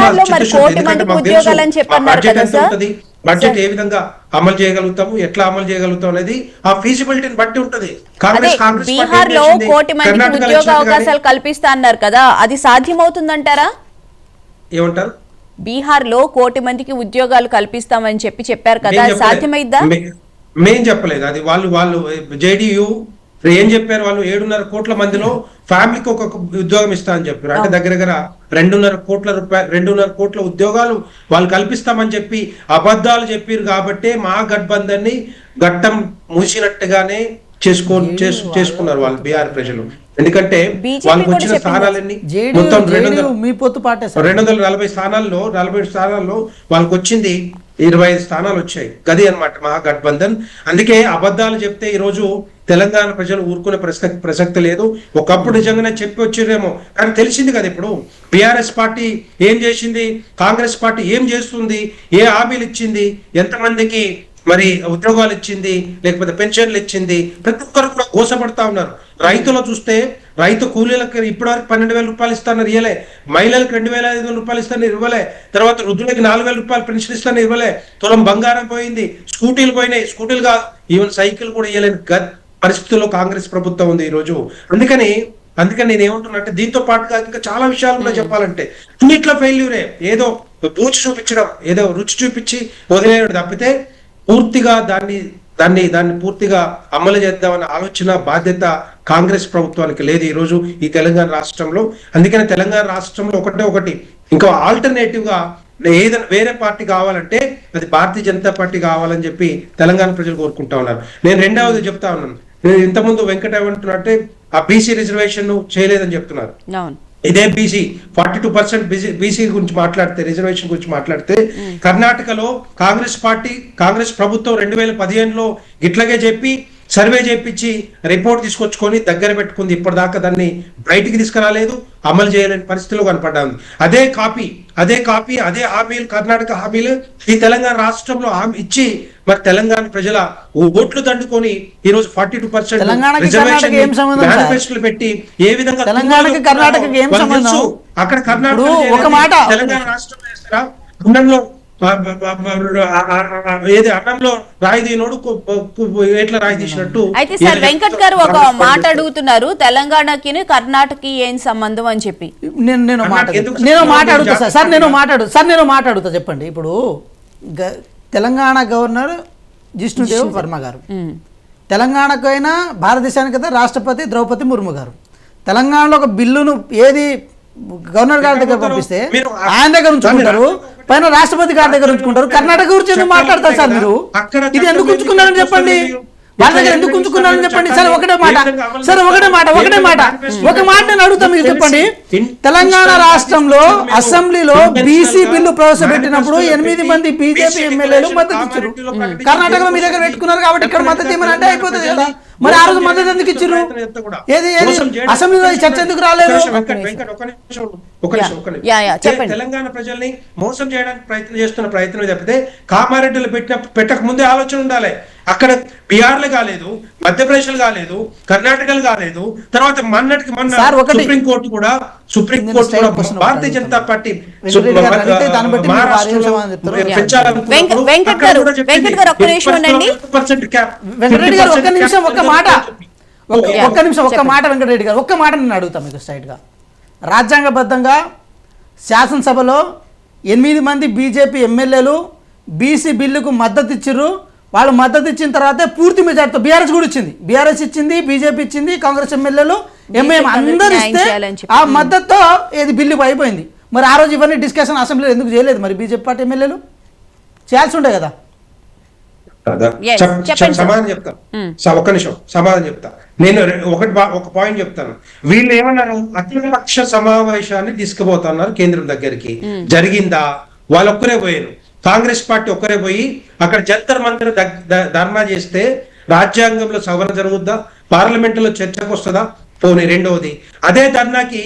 బడ్జెట్ ఎంత ఉంటుంది, బడ్జెట్ ఏ విధంగా అమలు చేయగలుగుతాము, ఎట్లా అమలు చేయగలుగుతాం అనేది ఆ ఫీజిబిలిటీని బట్టి ఉంటది. బీహార్ లో 1 కోటి మందికి ఉద్యోగ అవకాశాలు కల్పిస్తా అన్నారు కదా, అది సాధ్యమవుతుందంటారా? ఏమంటారు? బీహార్ లో 1 కోటి మందికి ఉద్యోగాలు కల్పిస్తామని చెప్పారు కదా, సాధ్యమైద్దా? మేం చెప్పలేదు అది. వాళ్ళు జేడీయూ ఏం చెప్పారు, వాళ్ళు 7.5 కోట్ల మందిలో ఫ్యామిలీకి ఒక ఉద్యోగం ఇస్తా అని చెప్పారు. అంటే దగ్గర 2.5 కోట్ల ఉద్యోగాలు వాళ్ళు కల్పిస్తామని చెప్పి అబద్ధాలు చెప్పారు. కాబట్టి మా గఠబంధన్ ని గట్టం మూసినట్టుగానే చేసుకున్నారు వాళ్ళు బీహార్ ప్రజలు. ఎందుకంటే వాళ్ళకి వచ్చిన స్థానాలన్నీ మొత్తం 240 స్థానాల్లో 47 స్థానాల్లో వాళ్ళకి వచ్చింది 25 స్థానాలు వచ్చాయి. గది అన్నమాట మహాగఠబంధన్. అందుకే అబద్ధాలు చెప్తే ఈ రోజు తెలంగాణ ప్రజలు ఊరుకునే ప్రసక్తి లేదు. ఒకప్పుడు నిజంగానే చెప్పి వచ్చిరేమో, కానీ తెలిసింది కదా ఇప్పుడు బీఆర్ఎస్ పార్టీ ఏం చేసింది, కాంగ్రెస్ పార్టీ ఏం చేస్తుంది, ఏ హామీలు ఇచ్చింది, ఎంతమందికి మరి ఉద్యోగాలు ఇచ్చింది, లేకపోతే పెన్షన్లు ఇచ్చింది. ప్రతి ఒక్కరు కూడా గోసపడతా ఉన్నారు. రైతులు చూస్తే రైతు కూలీలకు ఇప్పటివరకు 12,000 రూపాయలు ఇస్తాను ఇవ్వలే, మహిళలకు 2,500 రూపాయలు ఇస్తాను ఇవ్వలే, తర్వాత వృద్ధులకి 4,000 రూపాయలు పెన్షన్ ఇస్తాను ఇవ్వలే, తులం బంగారం పోయింది, స్కూటీలు పోయినాయి, స్కూటీలు కాదు ఈవెన్ సైకిల్ కూడా ఇవ్వలేని పరిస్థితుల్లో కాంగ్రెస్ ప్రభుత్వం ఉంది ఈ రోజు. అందుకని నేను ఏమంటున్నా అంటే దీంతో పాటుగా ఇంకా చాలా విషయాలు కూడా చెప్పాలంటే అన్నిట్లో ఫెయిల్యూరే. ఏదో రుచి చూపించడం, ఏదో రుచి చూపించి వదిలేయడం తప్పితే పూర్తిగా దాన్ని పూర్తిగా అమలు చేద్దామన్న ఆలోచన బాధ్యత కాంగ్రెస్ ప్రభుత్వానికి లేదు ఈ రోజు ఈ తెలంగాణ రాష్ట్రంలో. అందుకని తెలంగాణ రాష్ట్రంలో ఒకటి ఇంకా ఆల్టర్నేటివ్ గా ఏదైనా వేరే పార్టీ కావాలంటే అది భారతీయ జనతా పార్టీ కావాలని చెప్పి తెలంగాణ ప్రజలు కోరుకుంటా ఉన్నారు. నేను రెండవది చెప్తా ఉన్నాను. నేను ఇంతకుముందు వెంకట ఏమంటున్నట్టే ఆ బీసీ రిజర్వేషన్ చేయలేదని చెప్తున్నారు. ఇదే బీసీ 42% బీసీ గురించి మాట్లాడితే, రిజర్వేషన్ గురించి మాట్లాడితే కర్ణాటకలో కాంగ్రెస్ ప్రభుత్వం 2015లో ఇట్లాగే చెప్పి సర్వే చేయించి రిపోర్ట్ తీసుకొచ్చుకొని దగ్గర పెట్టుకుంది. ఇప్పటిదాకా దాన్ని బయటికి తీసుకురాలేదు, అమలు చేయలేని పరిస్థితిలో కనపడ్డా ఉంది. అదే కాపీ అదే హామీలు, కర్ణాటక హామీలు ఈ తెలంగాణ రాష్ట్రంలో హామీ ఇచ్చి మరి తెలంగాణ ప్రజల ఓట్లు దండుకొని ఈ రోజు 42% మేనిఫెస్టోలు పెట్టి ఏ విధంగా అక్కడ కర్ణాటక తెలంగాణ రాష్ట్రంలో వేస్తారా? అన్నంలో ఏది అన్నంలో రాయి తీనోడు ఎట్లా రాయి తీసినట్టు. అయితే సార్ వెంకట్ గారు ఒక మాట అడుగుతున్నారు, తెలంగాణకి కర్ణాటకకి ఏం సంబంధం అని చెప్పి. నేను మాట్లాడుతా చెప్పండి. ఇప్పుడు తెలంగాణ గవర్నర్ జిష్ణుదేవ్ వర్మ గారు, తెలంగాణకు అయినా భారతదేశానికి అయితే రాష్ట్రపతి ద్రౌపది ముర్ము గారు. తెలంగాణలో ఒక బిల్లును ఏది గవర్నర్ గారి దగ్గర పంపిస్తే ఆయన దగ్గర ఉంచుకుంటారు, పైన రాష్ట్రపతి గారి దగ్గర ఉంచుకుంటారు. కర్ణాటక గురించి ఎందుకు మాట్లాడతారు సార్ మీరు? ఇది ఎందుకు ఉంచుకున్నారని చెప్పండి, వాళ్ళ దగ్గర ఎందుకు ఉంచుకున్నారని చెప్పండి. సరే ఒకటే మాట ఒక మాట నేను అడుగుతా, మీరు చెప్పండి. తెలంగాణ రాష్ట్రంలో అసెంబ్లీలో బీసీ బిల్లు ప్రవేశపెట్టినప్పుడు 8 మంది బీజేపీ ఎమ్మెల్యేలు మద్దతు ఇచ్చారు. కర్ణాటకలో మీ దగ్గర పెట్టుకున్నారు కాబట్టి ఇక్కడ మద్దతు ఏమని అంటే అయిపోతుంది కదా. మరి ఆ రోజు మద్దతు ఎందుకు ఇచ్చారు? ఏది అసెంబ్లీలో చర్చ ఎందుకు రాలేదు? తెలంగాణ ప్రజల్ని మోసం చేయడానికి ప్రయత్నం తప్పితే కామారెడ్డిలో పెట్టక ముందే ఆలోచన ఉండాలి. అక్కడ బీహార్లు కాలేదు, మధ్యప్రదేశ్లు కాలేదు, కర్ణాటకలు కాలేదు. తర్వాత మొన్నటికి మొన్న సుప్రీంకోర్టు కూడా భారతీయ జనతా పార్టీ ఒక్క మాట వెంకటరెడ్డి గారు, ఒక్క మాట నేను అడుగుతాను మీకు స్ట్రైట్ గా. రాజ్యాంగబద్ధంగా శాసనసభలో 8 మంది బీజేపీ ఎమ్మెల్యేలు బీసీ బిల్లుకు మద్దతు ఇచ్చారు. వాళ్ళు మద్దతు ఇచ్చిన తర్వాతే పూర్తి మెజార్టీతో బీఆర్ఎస్ కూడా ఇచ్చింది, బీఆర్ఎస్ ఇచ్చింది, బీజేపీ ఇచ్చింది, కాంగ్రెస్ ఎమ్మెల్యేలు ఎంఐఎం అందరూ ఇస్తే ఆ మద్దతుతో ఏది బిల్లు అయిపోయింది. మరి ఆ రోజు ఇవన్నీ డిస్కషన్ అసెంబ్లీలో ఎందుకు చేయలేదు? మరి బీజేపీ పార్టీ ఎమ్మెల్యేలు చేయాల్సి ఉండే కదా. సమాధానం చెప్తాను, ఒక్క నిమిషం సమాధానం చెప్తా. నేను ఒక పాయింట్ చెప్తాను. వీళ్ళు ఏమన్నారు, అఖిలపక్ష సమావేశాన్ని తీసుకుపోతున్నారు కేంద్రం దగ్గరికి. జరిగిందా? వాళ్ళు ఒక్కరే పోయారు, కాంగ్రెస్ పార్టీ ఒక్కరే పోయి అక్కడ జంతర్ మంతర్ ధర్నా చేస్తే రాజ్యాంగంలో సవరణ జరుగుద్దా? పార్లమెంటులో చర్చకు వస్తుందా? పోనీ. రెండవది, అదే ధర్నాకి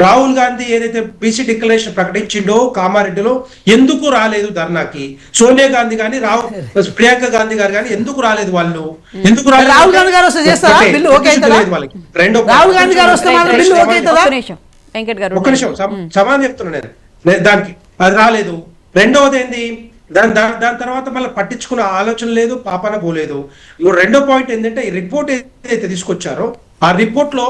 రాహుల్ గాంధీ ఏదైతే బీసీ డిక్లరేషన్ ప్రకటించిండో కామారెడ్డిలో ఎందుకు రాలేదు ధర్నాకి? సోనియా గాంధీ గాని ప్రియాంక గాంధీ గారు కానీ ఎందుకు రాలేదు? వాళ్ళు ఎందుకు రాలేదు? రాహుల్ గాంధీ గారు వస్తే చేస్తారా బిల్లు ఓకే అవుతుందా? రాహుల్ గాంధీ గారు వస్తే మాత్రం బిల్లు ఓకే అవుతుందా? ఒక్క నిమిషం సమాధానం చెప్తున్నా నేను దానికి. అది రాలేదు. రెండవది ఏంది, దాని తర్వాత మళ్ళీ పట్టించుకున్న ఆలోచన లేదు, పాపన పోలేదు. రెండో పాయింట్ ఏంటంటే, ఈ రిపోర్ట్ ఏదైతే తీసుకొచ్చారో ఆ రిపోర్ట్ లో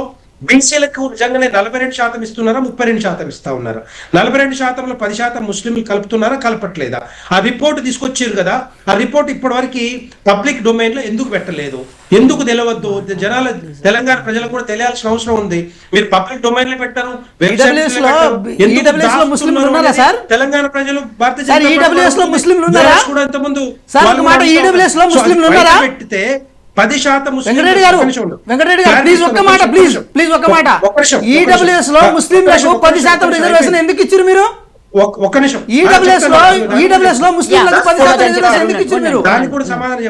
బీసీలకు నిజంగానే 42% ఇస్తున్నారా, 32% ఇస్తా ఉన్నారా? 42%లో 10% ముస్లింలు కలుపుతున్నారా, కలపట్లేదా? ఆ రిపోర్ట్ తీసుకొచ్చారు కదా, ఆ రిపోర్ట్ ఇప్పటి వరకు పబ్లిక్ డొమైన్ లో ఎందుకు పెట్టలేదు? ఎందుకు తెలియవద్దు? జనాల తెలంగాణ ప్రజలకు కూడా తెలియాల్సిన అవసరం ఉంది. మీరు పబ్లిక్ డొమైన్ లో పెట్టారు, తెలంగాణ ప్రజలు పెట్టితే 10% వెంకటరెడ్డి గారు ప్లీజ్ ఒక్క మాట ఈడబ్ల్యూఎస్ లో ముస్లింలకు 10% రిజర్వేషన్ ఎందుకు ఇచ్చారు మీరు? ఒక్క నిమిషం. ఈడబ్ల్యూఎస్ లో ముస్లింలకు 10% రిజర్వేషన్ ఎందుకు ఇచ్చారు మీరు? దానికి కూడా సమాధానం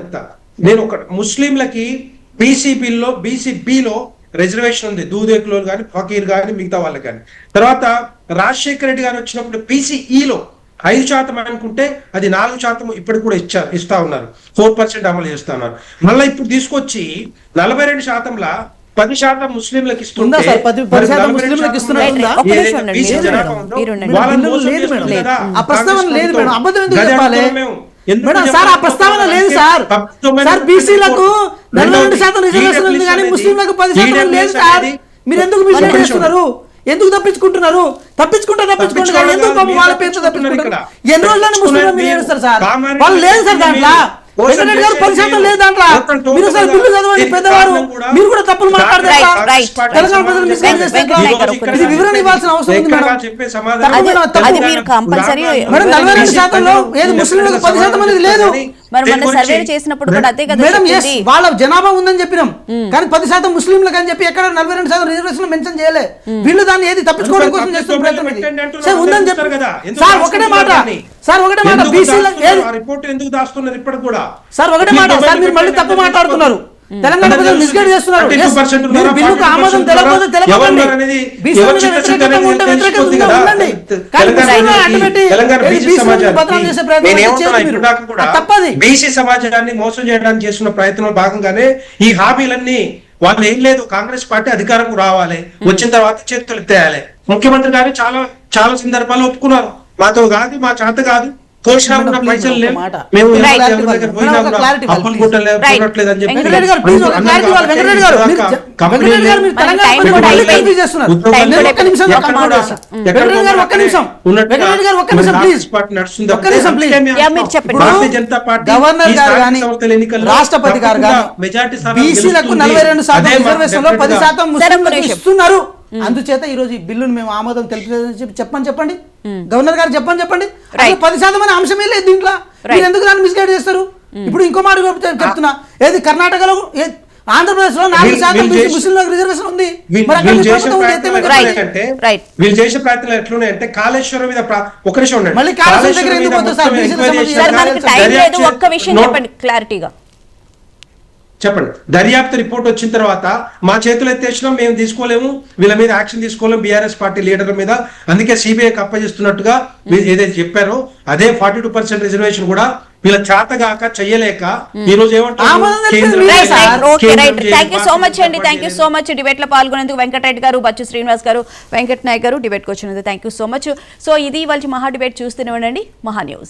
చెప్తా. నేను ఒక ముస్లింలకి బీసీబీలో రిజర్వేషన్ ఉంది, దూదేకులో కానీ, ఫకీర్ కానీ, మిగతా వాళ్ళకి కానీ. తర్వాత రాజశేఖర రెడ్డి గారు వచ్చినప్పుడు బీసీఈలో 5% అనుకుంటే అది 4% ఇప్పటికి కూడా ఇస్తా ఉన్నారు, 4% అమలు చేస్తా ఉన్నారు. మళ్ళీ ఇప్పుడు తీసుకొచ్చి 42%లా 10% ముస్లింలకు ఇస్తుంటే ప్రస్తావన లేదు సార్. బీసీలకు 42% రిజర్వేషన్ ఉంది కానీ ముస్లింలకు 10% లేదు సార్. మీరు ఎందుకు మిస్లీడ్ చేస్తున్నారు? ఎందుకు తప్పించుకుంటున్నారు? తప్పించుకుంటే ఎందుకు పాపం వాళ్ళ పేరుతో తప్పించుకుంటారు? ఎన్ని రోజులని ముస్లింలు మీరు ఏడుస్తారు సార్? వాళ్ళు లేదు సార్ దాంట్లో. వెంకటరెడ్డి గారు 10% లేదు దాంట్లో. మీరు సార్ బిల్లు చదవండి, పెద్దవారు. మీరు కూడా తప్పులు మాట్లాడతారు. తెలంగాణ ప్రజలు మిస్లీడ్ చేస్తారు. ఇది వివరణ ఇవ్వాల్సిన అవసరం ఉంది మేడం. మేడం 42%లో ఏది ముస్లింలకు 10% అనేది లేదు. మేడం వాళ్ళ జనాభా ఉందని చెప్పినాం కానీ 10% ముస్లింలకు అని చెప్పి ఎక్కడ 42% రిజర్వేషన్ మెన్షన్ చేయలే. వీళ్ళు దాన్ని ఏది తప్పించుకోవడం కోసం చేస్తున్న ప్రయత్నం ఉందని చెప్పారు. సార్ ఒకటే మాట సార్ ఒకటే మాట బీసీల రిపోర్ట్ ఎందుకు దాస్తున్నారు ఇప్పటికి కూడా? సార్ ఒకటే మాట సార్, మీరు మళ్ళీ తప్పు మాట్లాడుతున్నారు. తెలంగాణ ప్రజలు మిస్గైడ్ చేస్తున్నారు. మీరు బిల్లుకు ఆమోదం తెలపకపోతే తెలపకండి. బీసీ మీద వ్యతిరేకంగా ఉంటే వ్యతిరేకంగా ఉండండి. కానీ ముస్లింలను అడ్డుపెట్టి బీసీలను బదనాం చేసే ప్రయత్నం చేయొద్దు మీరు. అది తప్పది. బీసీ సమాజాన్ని మోసం చేయడానికి చేస్తున్న ప్రయత్నంలో భాగంగానే ఈ హామీలన్నీ వాళ్ళు ఏం లేదు, కాంగ్రెస్ పార్టీ అధికారం రావాలి, వచ్చిన తర్వాత చేతులు ఎత్తేయాలి. ముఖ్యమంత్రి గారు చాలా చాలా సందర్భాల్లో ఒప్పుకున్నారు, మాతో కాదు, మా చేత కాదు, కోసినా కూడా పైసలు లేవు, మేము అప్పులు కుట్టలేదు అని చెప్పి భారతీయ జనతా పార్టీ రాష్ట్రపతి గారు బీసీలకు 42% రిజర్వేషన్ లో 10% ముస్లింలకు ఇస్తున్నారు. అందుచేత ఈ రోజు ఈ బిల్లును మేము ఆమోదం తెలిపి చెప్పండి గవర్నర్ గారు చెప్పండి 10% అనే అంశమే లేదు దీంట్లో. మీరు ఎందుకు దాన్ని మిస్గైడ్ చేస్తారు? ఇప్పుడు ఇంకో మాట చెప్తున్నా, ఏది కర్ణాటకలో ఆంధ్రప్రదేశ్ లో 4% ముస్లింలకు రిజర్వేషన్ ఉంది. వీళ్ళు చేసే ప్రయత్నాలు ఎట్లున్నాయంటే కాళేశ్వరం మీద ఒక నిమిషం ఉండండి, మళ్ళీ కాళేశ్వరం దగ్గర ఎందుకు పోతుంది సార్? క్లారిటీగా చెప్పండి. దర్యాప్తు రిపోర్ట్ వచ్చిన తర్వాత మా చేతులు ఎత్తేసినాం, మేము తీసుకోలేము, వీళ్ళ మీద యాక్షన్ తీసుకోలేము బీఆర్ఎస్ పార్టీ లీడర్ల మీద, అందుకే సిబిఐకి అప్పగిస్తున్నట్టుగా ఏదైతే చెప్పారో అదే 42% రిజర్వేషన్ కూడా వీళ్ళ చేతగాక చెయ్యలేక ఈ రోజు థ్యాంక్ యూ సో మచ్ అండి. Thank you so much debate లో పాల్గొనేందుకు వెంకటరెడ్డి గారు, బచ్చు శ్రీనివాస్ గారు, వెంకట్ నాయక్ గారు డిబేట్ కు వచ్చినందుకు thank you so much. So ఇది వాళ్ళ మహా డిబేట్ చూస్తూనే ఉండండి మహా న్యూస్.